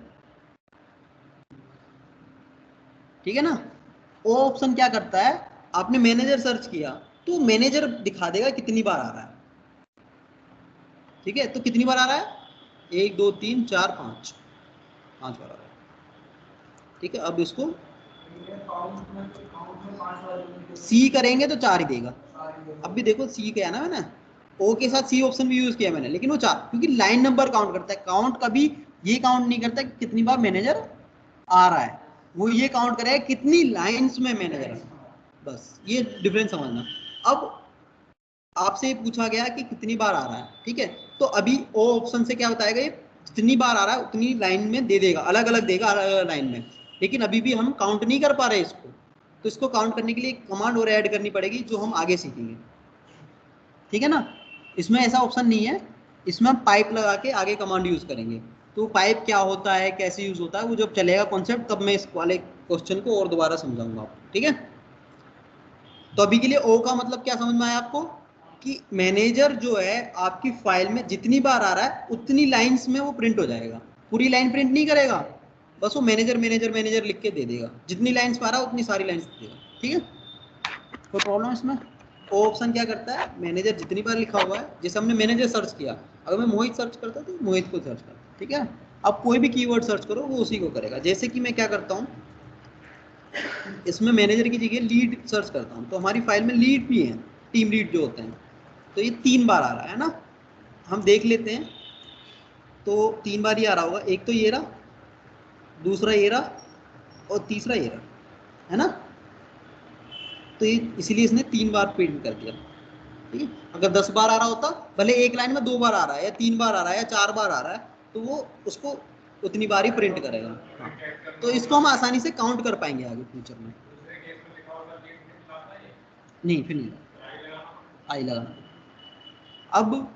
ठीक है ना। वो ऑप्शन क्या करता है, आपने मैनेजर सर्च किया तो मैनेजर दिखा देगा कितनी बार आ रहा है, ठीक है। तो कितनी बार आ रहा है, 1 2 3 4 5 बार आ रहा है, ठीक है। अब इसको सी करेंगे तो 4 ही देगा। अब भी देखो सी क्या है ना, मैंने ओ के साथ सी ऑप्शन भी यूज किया मैंने, लेकिन वो 4, क्योंकि लाइन नंबर काउंट करता है। काउंट कभी ये काउंट नहीं करता कि कितनी बार मैनेजर आ रहा है, वो ये काउंट करेगा कितनी लाइंस में मैनेजर है, बस ये डिफरेंस समझना। अब आपसे पूछा गया कि कितनी बार आ रहा है, ठीक है। तो अभी ओ ऑप्शन से क्या बताएगा, ये जितनी बार आ रहा है उतनी लाइन में दे देगा, अलग अलग देगा, अलग अलग लाइन में। लेकिन अभी भी हम काउंट नहीं कर पा रहे इसको, तो इसको काउंट करने के लिए कमांड और ऐड करनी पड़ेगी, जो हम आगे सीखेंगे, ठीक है ना। इसमें ऐसा ऑप्शन नहीं है, इसमें हम पाइप लगा के आगे कमांड यूज करेंगे। तो पाइप क्या होता है, कैसे यूज होता है, वो जब चलेगा कॉन्सेप्ट तब मैं इस वाले क्वेश्चन को और दोबारा समझाऊंगा आपको, ठीक है। तो अभी के लिए ओ का मतलब क्या समझ में आया आपको, कि मैनेजर जो है आपकी फाइल में जितनी बार आ रहा है उतनी लाइंस में वो प्रिंट हो जाएगा, पूरी लाइन प्रिंट नहीं करेगा, बस वो मैनेजर मैनेजर मैनेजर लिख के दे देगा, जितनी लाइंस पे आ रहा है उतनी सारी लाइंस देगा, ठीक है। कोई प्रॉब्लम इसमें? ओ ऑप्शन क्या करता है, मैनेजर जितनी बार लिखा हुआ है, जैसे हमने मैनेजर सर्च किया, अगर मैं मोहित सर्च करता तो मोहित को सर्च करता, ठीक है। अब कोई भी कीवर्ड सर्च करो वो उसी को करेगा। जैसे कि मैं क्या करता हूँ, इसमें मैनेजर की जगह लीड सर्च करता हूँ, तो हमारी फाइल में लीड भी है, टीम लीड जो होते हैं। तो ये 3 बार आ रहा है ना, हम देख लेते हैं। तो 3 बार ही आ रहा होगा, एक तो ये रहा, दूसरा ये रहा, और तीसरा ये रहा, है ना। तो ये इसलिए इसने 3 बार प्रिंट कर दिया, ठीक है। अगर 10 बार आ रहा होता, भले एक लाइन में 2 बार आ रहा है या 3 बार आ रहा है या 4 बार आ रहा है, तो वो उसको उतनी बार ही प्रिंट करेगा। हाँ। तो इसको हम आसानी से काउंट कर पाएंगे आगे फ्यूचर में। नहीं, फिर नहीं आई लगाना। अब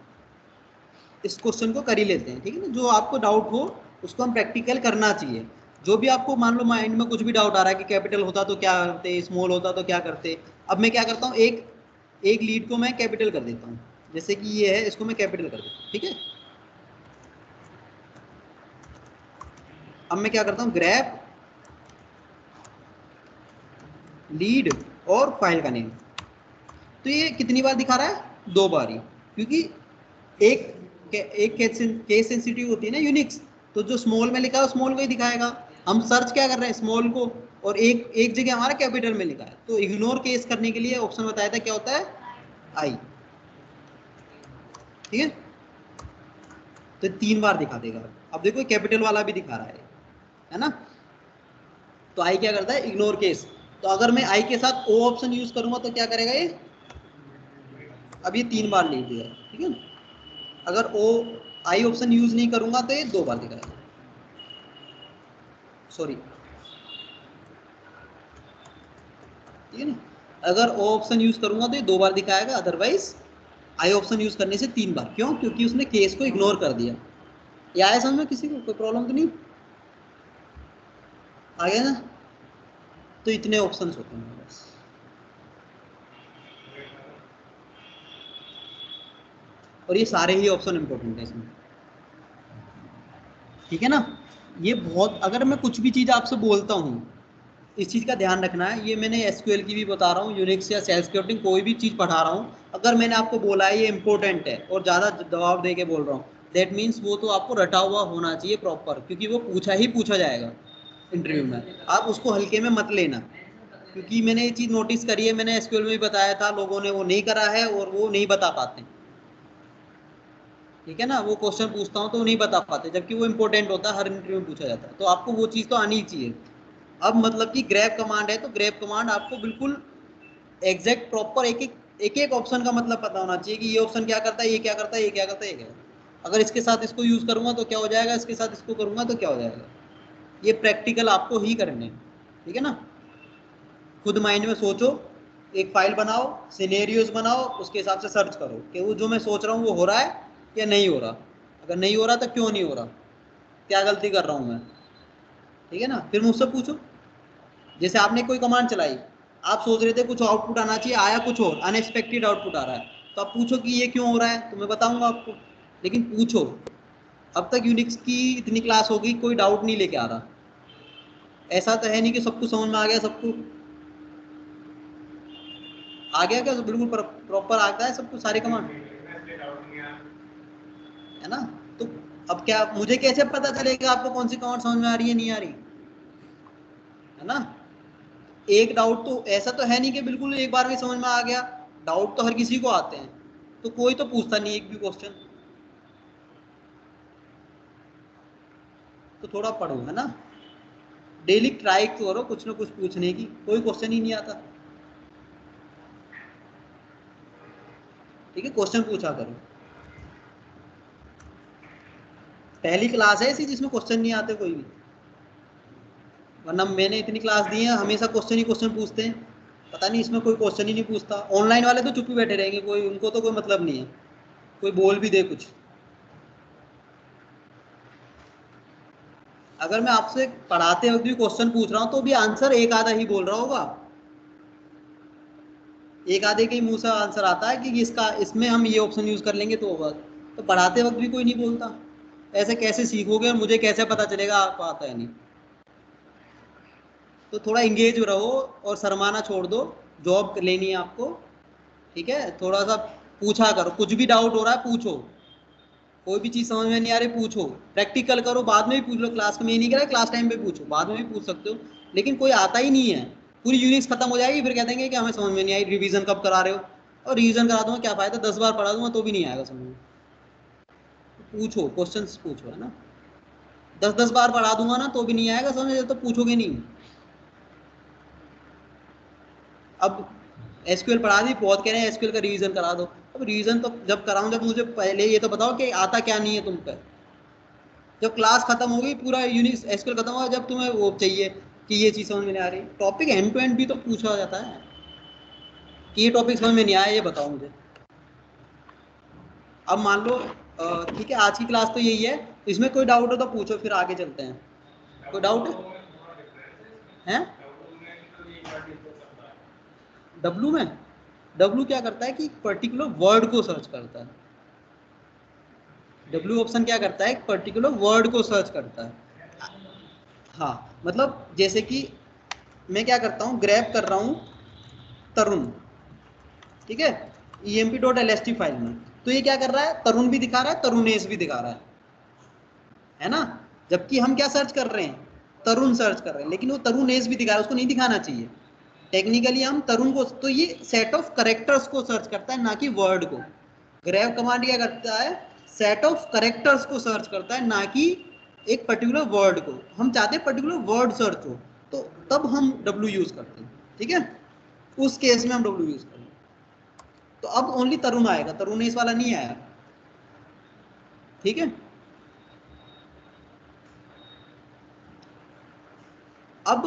इस क्वेश्चन को कर ही लेते हैं, ठीक है ना। जो आपको डाउट हो उसको हम प्रैक्टिकल करना चाहिए। जो भी आपको मान लो माइंड में कुछ भी डाउट आ रहा है कि कैपिटल होता तो क्या करते, स्मॉल होता तो क्या करते। अब मैं क्या करता हूँ, एक लीड को मैं कैपिटल कर देता हूँ, जैसे कि ये है, इसको मैं कैपिटल कर देता हूँ, ठीक है। अब मैं क्या करता हूँ, ग्रैब लीड और फाइल का नेम। तो ये कितनी बार दिखा रहा है, 2 बार ही, क्योंकि एक केस सेंसिटिव होती है ना यूनिक्स, तो जो स्मॉल में लिखा है स्मॉल को ही दिखाएगा, हम सर्च क्या कर रहे हैं, स्मॉल को, और एक जगह हमारा कैपिटल में लिखा है, तो इग्नोर केस करने के लिए ऑप्शन बताया था क्या होता है, आई। ठीक है, तो 3 बार दिखा देगा। अब देखो कैपिटल वाला भी दिखा रहा है ना। तो आई क्या करता है, इग्नोर केस। तो अगर मैं आई के साथ ओ ऑप्शन यूज करूंगा तो क्या करेगा ये, अब ये 3 बार लिख दिया। ठीक है, अगर ओ आई ऑप्शन यूज नहीं करूंगा तो ये 2 बार दिखाएगा, सॉरी। ठीक है ना, अगर ओ ऑप्शन यूज करूंगा तो ये 2 बार दिखाएगा, अदरवाइज आई ऑप्शन यूज करने से 3 बार। क्यों, क्योंकि उसने केस को इग्नोर कर दिया। ये आया समझ में, किसी को कोई प्रॉब्लम तो नहीं आ गया ना। तो इतने ऑप्शंस होते हैं बस। और ये सारे ही ऑप्शन इंपॉर्टेंट है इसमें। ठीक है ना, ये बहुत, अगर मैं कुछ भी चीज आपसे बोलता हूँ, इस चीज का ध्यान रखना है। ये मैंने एसक्यूएल की भी बता रहा हूँ, यूनिक्स या सेल स्क्रिप्टिंग कोई भी चीज पढ़ा रहा हूँ, अगर मैंने आपको बोला है ये इंपॉर्टेंट है और ज्यादा जवाब दे के बोल रहा हूँ, दैट मीन्स वो तो आपको रटा हुआ होना चाहिए प्रॉपर, क्योंकि वो पूछा ही पूछा जाएगा इंटरव्यू में। आप उसको हल्के में मत लेना, क्योंकि मैंने ये चीज नोटिस करी है, मैंने एसक्यूएल में भी बताया था, लोगों ने वो नहीं करा है और वो नहीं बता पाते। ठीक है ना, वो क्वेश्चन पूछता हूँ तो वो नहीं बता पाते, जबकि वो इंपॉर्टेंट होता है, हर इंटरव्यू में पूछा जाता है। तो आपको वो चीज़ तो आनी ही चाहिए। अब मतलब कि ग्रैब कमांड है, तो ग्रैब कमांड आपको बिल्कुल एग्जैक्ट प्रॉपर एक एक ऑप्शन का मतलब पता होना चाहिए कि ये ऑप्शन क्या करता है, ये क्या करता है, ये क्या करता है, ये क्या करता है। अगर इसके साथ इसको यूज करूंगा तो क्या हो जाएगा, इसके साथ इसको करूंगा तो क्या हो जाएगा। ये प्रैक्टिकल आपको ही करने हैं। ठीक है ना, खुद माइंड में सोचो, एक फाइल बनाओ, सिनेरियोज बनाओ, उसके हिसाब से सर्च करो कि वो जो मैं सोच रहा हूँ वो हो रहा है या नहीं हो रहा। अगर नहीं हो रहा तो क्यों नहीं हो रहा, क्या गलती कर रहा हूँ मैं। ठीक है ना, फिर मुझसे पूछो। जैसे आपने कोई कमांड चलाई, आप सोच रहे थे कुछ आउटपुट आना चाहिए, आया कुछ और, अनएक्सपेक्टेड आउटपुट आ रहा है, तो आप पूछो कि ये क्यों हो रहा है, तो मैं बताऊंगा आपको, लेकिन पूछो। अब तक यूनिक्स की इतनी क्लास होगी, कोई डाउट नहीं लेके आ रहा। ऐसा तो है नहीं कि सबको समझ में आ गया, सबको आ गया क्या, बिल्कुल प्रॉपर आता है सबको सारे कमांड, है ना। तो अब क्या, मुझे कैसे पता चलेगा आपको कौन सी कमांड समझ में आ रही है, नहीं आ रही, है ना। एक डाउट तो ऐसा तो है नहीं कि बिल्कुल एक बार में समझ में आ गया, डाउट तो हर किसी को आते हैं, तो कोई तो पूछता नहीं एक भी क्वेश्चन। तो थोड़ा पढ़ो, है ना, डेली ट्राई करो कुछ ना कुछ पूछने की, कोई क्वेश्चन ही नहीं आता। ठीक है, क्वेश्चन पूछा करो। पहली क्लास है ऐसी जिसमें क्वेश्चन नहीं आते कोई भी, वरना मैंने इतनी क्लास दी है, हमेशा क्वेश्चन ही क्वेश्चन पूछते हैं। पता नहीं इसमें कोई क्वेश्चन ही नहीं पूछता। ऑनलाइन वाले तो चुप ही बैठे रहेंगे, कोई उनको तो कोई मतलब नहीं है, कोई बोल भी दे कुछ। अगर मैं आपसे पढ़ाते वक्त भी क्वेश्चन पूछ रहा हूं तो भी आंसर एक आधा ही बोल रहा होगा, एक आधे के ही मुंह से आंसर आता है कि इसका, इसमें हम ये ऑप्शन यूज कर लेंगे तो होगा। तो पढ़ाते वक्त भी कोई नहीं बोलता, ऐसे कैसे सीखोगे और मुझे कैसे पता चलेगा आपको आता है नहीं। तो थोड़ा इंगेज रहो और शर्माना छोड़ दो, जॉब लेनी है आपको। ठीक है, थोड़ा सा पूछा करो, कुछ भी डाउट हो रहा है पूछो, कोई भी चीज समझ में नहीं आ रही पूछो, प्रैक्टिकल करो, बाद में भी पूछ लो, क्लास में नहीं करा, क्लास टाइम पे पूछो, बाद में भी पूछ सकते हो। लेकिन कोई आता ही नहीं है, पूरी यूनिक्स खत्म हो जाएगी, फिर कह देंगे कि हमें समझ में नहीं आई, रिवीजन कब करा रहे हो। और रिवीजन करा दूंगा क्या फायदा, 10 बार पढ़ा दूंगा तो भी नहीं आएगा समझ में। पूछो, क्वेश्चन पूछो, है ना। 10 10 बार पढ़ा दूंगा ना तो भी नहीं आएगा समझ में, तो पूछोगे नहीं। अब एसक्यूएल पढ़ा दी, बहुत कह रहे हैं एसक्यूएल का रिवीजन करा दो। अब रिवीजन तो जब कराऊं, जब मुझे पहले ये तो बताओ कि आता क्या नहीं है तुम पे। जब क्लास खत्म हो गई, पूरा यूनिक्स एसक्यूएल खत्म हुआ, जब तुम्हें वो चाहिए कि ये चीज़ समझ में नहीं आ रही, टॉपिक एंड टू एंड भी तो पूछा जाता है कि ये टॉपिक समझ में नहीं आया, ये बताओ मुझे। अब मान लो ठीक है, आज की क्लास तो यही है, इसमें कोई डाउट हो तो पूछो, फिर आगे चलते हैं। कोई डाउट है? डब्लू में, डब्लू क्या करता है कि पर्टिकुलर वर्ड को सर्च करता है। डब्लू ऑप्शन क्या करता है, पर्टिकुलर वर्ड को सर्च करता है। हाँ, मतलब जैसे कि मैं क्या करता हूँ, ग्रैब कर रहा हूँ तरुण, ठीक है, emp.lst फाइल में, तो ये क्या कर रहा है, तरुण भी दिखा रहा है, तरुणेश भी दिखा रहा है ना। जबकि हम क्या सर्च कर रहे हैं, तरुण सर्च कर रहे हैं, लेकिन वो तरुण एज भी दिखा रहा है, उसको नहीं दिखाना चाहिए। टेक्निकली हम तरुण को, तो ये सेट ऑफ करेक्टर्स को सर्च करता है, ना कि वर्ड को। ग्रैब कमांड क्या करता है, सेट ऑफ करेक्टर्स को सर्च करता है, ना कि एक पर्टिकुलर वर्ड को। हम चाहते हैं पर्टिकुलर वर्ड सर्च हो, तो तब हम डब्ल्यू यूज करते हैं, ठीक है, उस केस में हम डब्ल्यू यूज करेंगे। तो अब ओनली तरुण आएगा, तरुण एस वाला नहीं आया, ठीक है। अब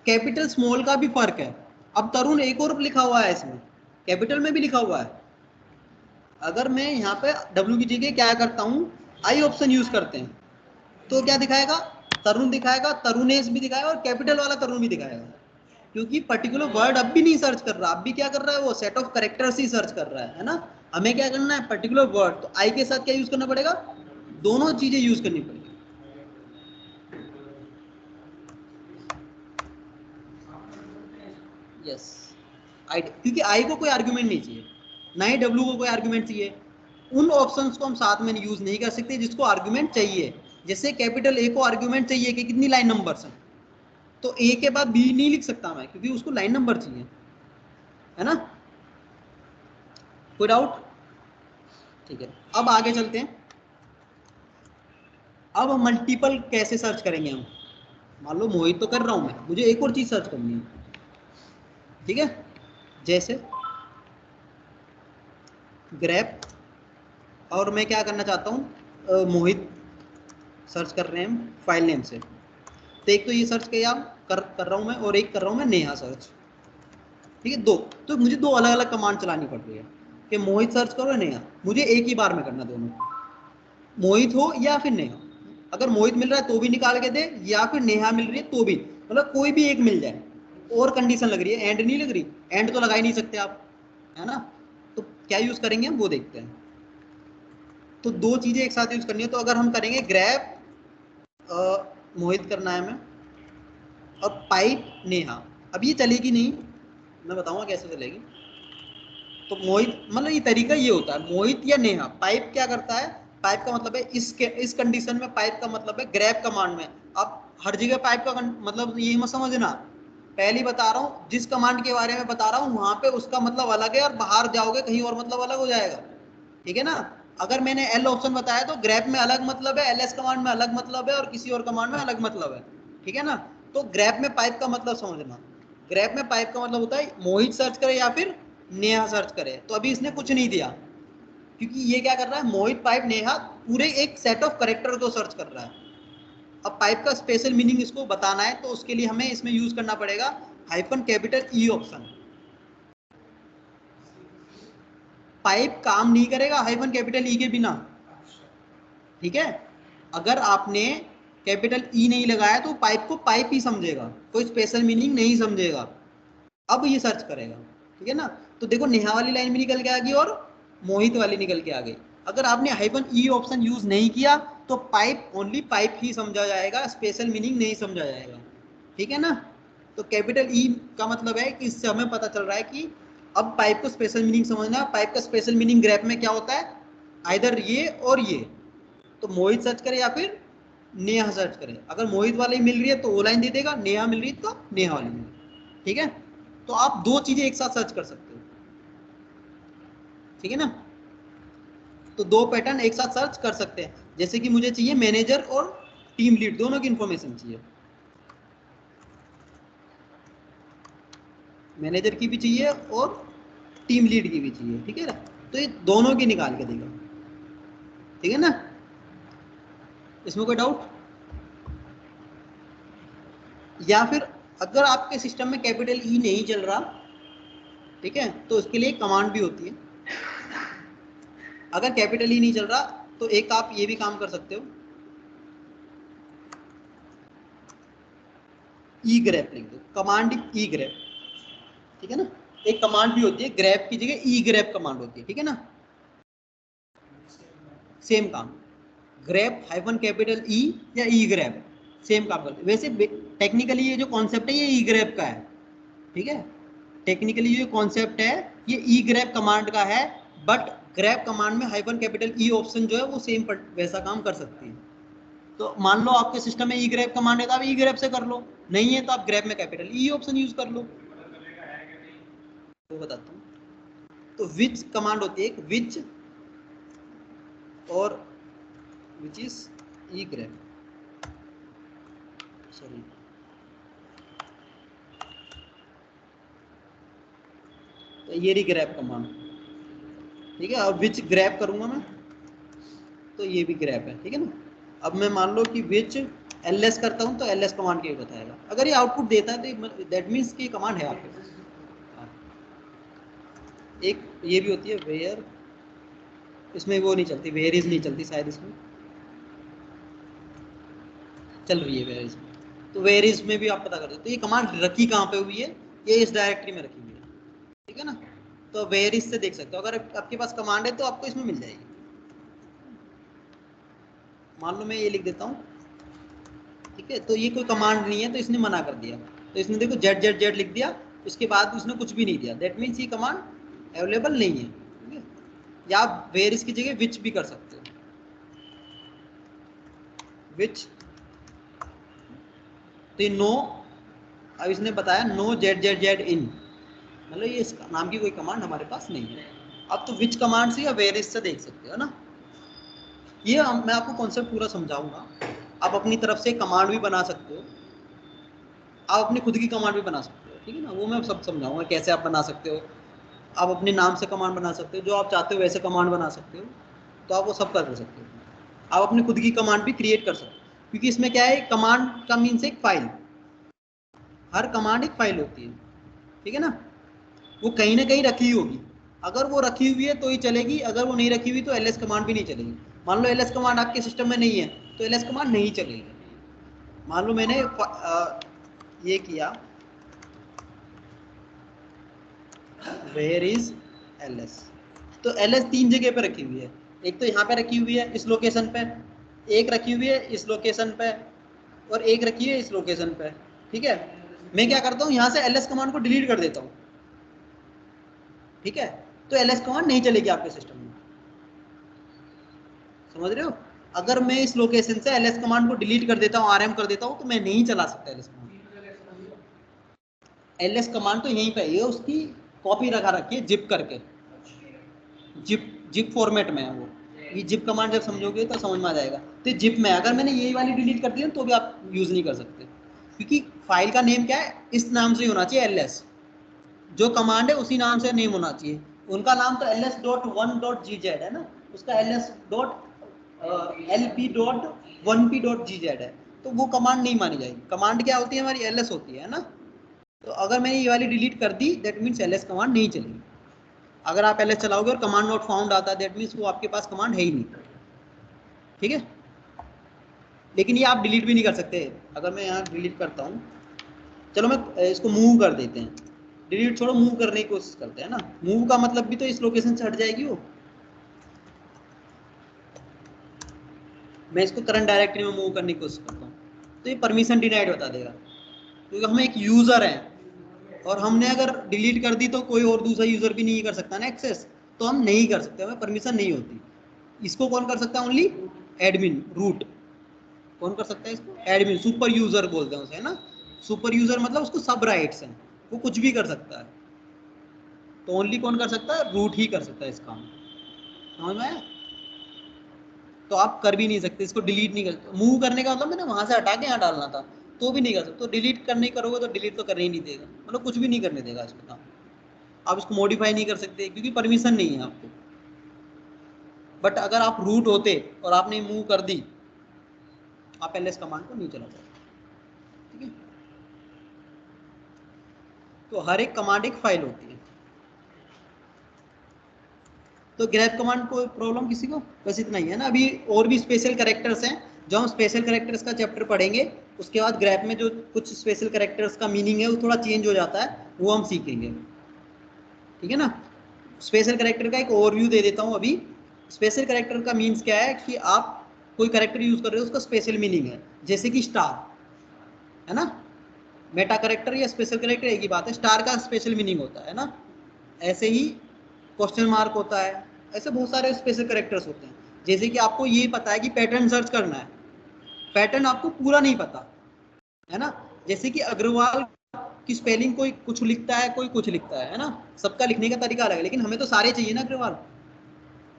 कैपिटल स्मॉल का भी फर्क है। अब तरुण एक और लिखा हुआ है, इसमें कैपिटल में भी लिखा हुआ है। अगर मैं यहाँ पे W की जगह क्या करता हूँ, आई ऑप्शन यूज करते हैं, तो क्या दिखाएगा, तरुण दिखाएगा, तरुणेश भी दिखाएगा और कैपिटल वाला तरुण भी दिखाएगा। क्योंकि पर्टिकुलर वर्ड अब भी नहीं सर्च कर रहा, अब भी क्या कर रहा है, वो set of characters he search कर रहा है ना। हमें क्या करना है, पर्टिकुलर वर्ड, तो आई के साथ क्या यूज करना पड़ेगा, दोनों चीजें यूज करनी पड़ेगी। यस, आई, क्योंकि आई को कोई आर्ग्यूमेंट नहीं चाहिए, ना ही डब्ल्यू को कोई आर्ग्यूमेंट चाहिए। उन ऑप्शंस को हम साथ में यूज नहीं कर सकते जिसको आर्ग्यूमेंट चाहिए। जैसे कैपिटल ए को आर्ग्यूमेंट चाहिए कि कितनी लाइन नंबर्स हैं, तो ए के बाद बी नहीं लिख सकता मैं, क्योंकि उसको लाइन नंबर चाहिए, है ना। कोई डाउट, ठीक है। अब आगे चलते हैं। अब मल्टीपल कैसे सर्च करेंगे हम, मान लो मोहित तो कर रहा हूं मैं, मुझे एक और चीज सर्च करनी है, ठीक है। जैसे ग्रैब, और मैं क्या करना चाहता हूँ, मोहित सर्च कर रहे हैं हम फाइल नेम से, तो एक तो ये सर्च किया कर रहा हूँ मैं, और एक कर रहा हूँ मैं नेहा सर्च, ठीक है, दो। तो मुझे दो अलग अलग कमांड चलानी पड़ रही है कि मोहित सर्च करो या नेहा, मुझे एक ही बार में करना दोनों, मोहित हो या फिर नेहा। अगर मोहित मिल रहा है तो भी निकाल के दे, या फिर नेहा मिल रही है तो भी, मतलब कोई भी एक मिल जाए। और कंडीशन लग रही है, एंड नहीं लग रही, एंड तो लगा ही नहीं सकते आप, है ना। तो क्या यूज करेंगे हम वो देखते हैं। तो दो चीजें एक साथ यूज करनी है, तो अगर हम करेंगे ग्रैब मोहित करना है हमें, और पाइप नेहा, अब ये चलेगी नहीं, मैं बताऊंगा कैसे चलेगी। तो मोहित, मतलब ये तरीका ये होता है, मोहित या नेहा, पाइप क्या करता है, पाइप का मतलब है इस कंडीशन में पाइप का मतलब है ग्रैब कमांड में। अब हर जगह पाइप का मतलब ये मत समझना, पहले बता रहा हूँ, जिस कमांड के बारे में बता रहा हूँ वहां पे उसका मतलब अलग है, और बाहर जाओगे कहीं और मतलब अलग हो जाएगा, ठीक है ना। अगर मैंने एल ऑप्शन बताया तो ग्रैब में अलग मतलब है, एलएस कमांड में अलग मतलब है, और किसी और कमांड में अलग मतलब है, ठीक है ना। तो ग्रैब में पाइप का मतलब समझना, ग्रैब में पाइप का मतलब होता है मोहित सर्च करे या फिर नेहा सर्च करे। तो अभी इसने कुछ नहीं दिया, क्योंकि ये क्या कर रहा है, मोहित पाइप नेहा पूरे एक सेट ऑफ करेक्टर को सर्च कर रहा है। अब पाइप का स्पेशल मीनिंग इसको बताना है, तो उसके लिए हमें इसमें यूज करना पड़ेगा hyphen capital E option. Pipe काम नहीं करेगा हाइफन कैपिटल ई के बिना, ठीक है। अगर आपने कैपिटल ई नहीं लगाया तो पाइप को पाइप ही समझेगा, कोई स्पेशल मीनिंग नहीं समझेगा। अब ये सर्च करेगा, ठीक है ना। तो देखो नेहा वाली लाइन भी निकल के आ गई और मोहित वाली निकल के आ गई। अगर आपने हाइफन ई ऑप्शन यूज नहीं किया तो पाइप ओनली पाइप ही समझा जाएगा, स्पेशल मीनिंग नहीं समझा जाएगा, ठीक है ना। तो कैपिटल ई का मतलब है कि इससे हमें पता चल रहा है कि अब पाइप को स्पेशल मीनिंग समझना। पाइप का स्पेशल मीनिंग ग्रैप में क्या होता है, आइदर ये और ये। तो मोहित सर्च करे या फिर नेहा सर्च करे, अगर मोहित वाली मिल रही है तो वो लाइन दे देगा, नेहा मिल रही है तो नेहा वाली मिल रही है, ठीक है। तो आप दो चीजें एक साथ सर्च कर सकते हो, ठीक है ना। तो दो पैटर्न एक साथ सर्च कर सकते हैं। जैसे कि मुझे चाहिए मैनेजर और टीम लीड दोनों की इंफॉर्मेशन चाहिए, मैनेजर की भी चाहिए और टीम लीड की भी चाहिए, ठीक है ना। तो ये दोनों की निकाल के देगा, ठीक है ना। इसमें कोई डाउट, या फिर अगर आपके सिस्टम में कैपिटल ई नहीं चल रहा, ठीक है, तो उसके लिए कमांड भी होती है। अगर कैपिटल ई नहीं चल रहा तो एक आप ये भी काम कर सकते हो, ई ग्रैप लिख दो, कमांड ई ग्रैप, ठीक है ना। एक कमांड भी होती है ग्रैप की जगह ई ग्रैप कमांड होती है, ठीक है ना। सेम काम, ग्रैप हाइफन कैपिटल ई या ई ग्रैप, सेम काम करते हैं। वैसे टेक्निकली ये जो कॉन्सेप्ट है ये ई ग्रैप का है, ठीक है। टेक्निकली ये कॉन्सेप्ट है ये ई ग्रैप कमांड का है, बट ग्रैप कमांड में हाइफन कैपिटल ई ऑप्शन जो है वो सेम वैसा काम कर सकती है, तो मान लो आपके सिस्टम में ई ग्रैप कमांड है तो आप ई ग्रैप से कर लो, नहीं है तो आप ग्रैप में कैपिटल ई ऑप्शन यूज कर लो। तो बताता हूँ, तो विच कमांड होती है एक विच और which is E grab, sorry तो ये रही ग्रैप कमांड, ठीक है। अब विच ग्रैप करूंगा मैं तो ये भी ग्रैप है, ठीक है ना। अब मैं मान लो कि विच ls करता हूं तो ls कमांड के बताएगा, अगर ये आउटपुट देता है तो दैट मीन्स की कमांड है आपके पास। एक ये भी होती है वेयर, इसमें वो नहीं चलती, वेयर इज नहीं चलती शायद, इसमें चल रही है वेयर इज में, तो वेयर इज में भी आप पता कर दो। तो ये कमांड रखी कहाँ पे हुई है, ये इस डायरेक्टरी में रखी हुई है, ठीक है ना। तो वेयर इज से देख सकते हो, अगर आपके पास कमांड है तो आपको इसमें मिल जाएगी। मान लो मैं ये लिख देता हूँ, ठीक है, तो ये कोई कमांड नहीं है तो इसने मना कर दिया, तो इसने देखो जेड जेड जेड लिख दिया, उसके बाद उसने कुछ भी नहीं दिया, दैट मीन्स ये कमांड अवेलेबल नहीं है, ठीक है। या आप वेयर इसकी जगह विच भी कर सकते हो, विच, तो ये नो, अब इसने बताया नो जेड जेड जेड इन, मतलब ये इस नाम की कोई कमांड हमारे पास नहीं है। अब तो विच कमांड से या वेयर इज से देख सकते हो ना। ये मैं आपको कॉन्सेप्ट पूरा समझाऊंगा, आप अपनी तरफ से कमांड भी बना सकते हो, आप अपनी खुद की कमांड भी बना सकते हो, ठीक है ना, वो मैं सब समझाऊंगा कैसे आप बना सकते हो। आप अपने नाम से कमांड बना सकते हो, जो आप चाहते हो वैसे कमांड बना सकते हो, तो आप वो सब कर सकते हो। आप अपनी खुद की कमांड भी क्रिएट कर सकते हो, क्योंकि इसमें क्या है, कमांड का मीन्स एक फाइल, हर कमांड एक फाइल होती है, ठीक है ना। वो कहीं ना कहीं रखी होगी, अगर वो रखी हुई है तो ही चलेगी, अगर वो नहीं रखी हुई तो ls कमांड भी नहीं चलेगी। मान लो ls कमांड आपके सिस्टम में नहीं है तो ls कमांड नहीं चलेगी। मान लो मैंने ये किया वेयर इज ls, तो ls तीन जगह पे रखी हुई है, एक तो यहाँ पे रखी हुई है इस लोकेशन पे, एक रखी हुई है इस लोकेशन पे, और एक रखी है इस लोकेशन पे, ठीक है। मैं क्या करता हूँ, यहाँ से ls कमांड को डिलीट कर देता हूँ, ठीक है, तो ls कमांड नहीं चलेगी आपके सिस्टम में, समझ रहे हो। अगर मैं इस लोकेशन से ls कमांड को डिलीट कर देता हूँ, rm कर देता हूँ, तो मैं नहीं चला सकता ls कमांड। ls कमांड तो यहीं पे है, उसकी कॉपी रखा रखी है जिप करके, जिप फॉर्मेट में है वो। ये जिप कमांड जब समझोगे तो समझ में आ जाएगा। तो जिप में अगर मैंने यही वाली डिलीट कर दी तो भी आप यूज नहीं कर सकते, क्योंकि फाइल का नेम क्या है, इस नाम से ही होना चाहिए ls, जो कमांड है उसी नाम से नेम होना चाहिए। उनका नाम तो ls.1.gz है ना, उसका ls.lp.1p.gz है, तो वो कमांड नहीं मानी जाएगी। कमांड क्या होती है हमारी, ls होती है ना। तो अगर मैंने ये वाली डिलीट कर दी दैट मीन्स ls कमांड नहीं चलेगी। अगर आप ls चलाओगे और कमांड नॉट फाउंड आता है दैट मीन्स वो आपके पास कमांड है ही नहीं, ठीक है। लेकिन ये आप डिलीट भी नहीं कर सकते। अगर मैं यहाँ डिलीट करता हूँ, चलो मैं इसको मूव कर देते हैं, डिलीट छोड़ो मूव करने की कोशिश करते हैं ना। मूव का मतलब भी तो इस लोकेशन से हट जाएगी वो। मैं इसको करंट डायरेक्टरी में मूव करने की कोशिश करता हूँ तो ये परमिशन डिनाइड बता देगा, क्योंकि हम एक यूजर हैं और हमने अगर डिलीट कर दी तो कोई और दूसरा यूजर भी नहीं कर सकता ना एक्सेस, तो हम नहीं कर सकते, हमें परमिशन नहीं होती। इसको कौन कर सकता है, ओनली एडमिन रूट। कौन कर सकता है इसको, एडमिन, सुपर यूजर बोलते हैं उसे, है ना। सुपर यूजर मतलब उसको सब राइट्स हैं, वो कुछ भी कर सकता है, तो ओनली कौन कर सकता है, रूट ही कर सकता है इस काम, समझ में आया। तो आप कर भी नहीं सकते इसको, डिलीट नहीं कर, मूव करने का मतलब मैंने वहां से हटा के यहाँ डालना था तो भी नहीं कर सकते। तो डिलीट करने करोगे तो डिलीट तो करने ही नहीं देगा, मतलब कुछ भी नहीं करने देगा इसमें काम। आप इसको मॉडिफाई नहीं कर सकते क्योंकि परमिशन नहीं है आपको। बट अगर आप रूट होते और आपने मूव कर दी, आप ls कमांड को नहीं चला सकते, ठीक है। तो हर एक कमांड एक फाइल होती है। तो ग्रैप कमांड को प्रॉब्लम किसी को, बस इतना ही है ना। अभी और भी स्पेशल कैरेक्टर्स हैं, जो हम स्पेशल कैरेक्टर्स का चैप्टर पढ़ेंगे उसके बाद ग्रैप में जो कुछ स्पेशल कैरेक्टर्स का मीनिंग है वो थोड़ा चेंज हो जाता है, वो हम सीखेंगे, ठीक है ना। स्पेशल कैरेक्टर का एक ओवरव्यू दे देता हूँ अभी। स्पेशल कैरेक्टर का मीन्स क्या है कि आप कोई कैरेक्टर यूज कर रहे हो उसका स्पेशल मीनिंग है, जैसे कि स्टार, है ना। मेटा कैरेक्टर या स्पेशल कैरेक्टर एक ही बात है, स्टार का स्पेशल मीनिंग होता है ना। ऐसे ही क्वेश्चन मार्क होता है, ऐसे बहुत सारे स्पेशल कैरेक्टर्स होते हैं। जैसे कि आपको ये पता है कि पैटर्न सर्च करना है, पैटर्न आपको पूरा नहीं पता है ना। जैसे कि अग्रवाल की स्पेलिंग कोई कुछ लिखता है, कोई कुछ लिखता है ना, सबका लिखने का तरीका अलग है, लेकिन हमें तो सारे चाहिए ना अग्रवाल।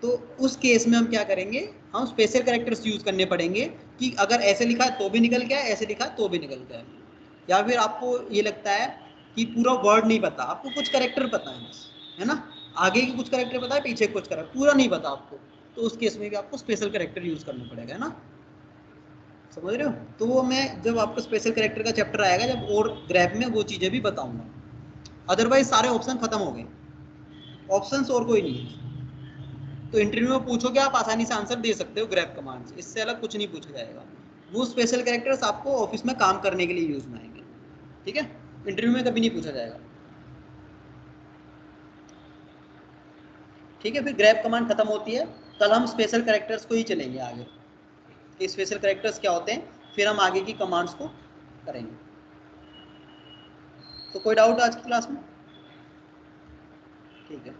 तो उस केस में हम क्या करेंगे, हम स्पेशल कैरेक्टर्स यूज करने पड़ेंगे कि अगर ऐसे लिखा है तो भी निकल गया, ऐसे लिखा है तो भी निकल गया। या फिर आपको ये लगता है कि पूरा वर्ड नहीं पता, आपको कुछ कैरेक्टर पता है बस, है ना, आगे की कुछ कैरेक्टर पता है, पीछे कुछ कैरेक्टर पूरा नहीं पता आपको, तो उस केस में भी आपको स्पेशल कैरेक्टर यूज करना पड़ेगा, है ना, समझ रहे हो। तो वो मैं जब आपको स्पेशल कैरेक्टर का चैप्टर आएगा जब, और ग्रैफ में वो चीजें भी बताऊंगा। अदरवाइज सारे ऑप्शन खत्म हो गए, ऑप्शंस और कोई नहीं है। तो इंटरव्यू में पूछोगे आप आसानी से आंसर दे सकते हो ग्रैफ कमांड से, इससे अलग कुछ नहीं पूछा जाएगा। वो स्पेशल कैरेक्टर्स आपको ऑफिस में काम करने के लिए यूज में आएंगे, ठीक है, इंटरव्यू में कभी नहीं पूछा जाएगा। ठीक है, फिर ग्रैप कमांड खत्म होती है, कल हम स्पेशल कैरेक्टर्स को ही चलेंगे आगे कि स्पेशल कैरेक्टर्स क्या होते हैं, फिर हम आगे की कमांड्स को करेंगे। तो कोई डाउट आज की क्लास में? ठीक है।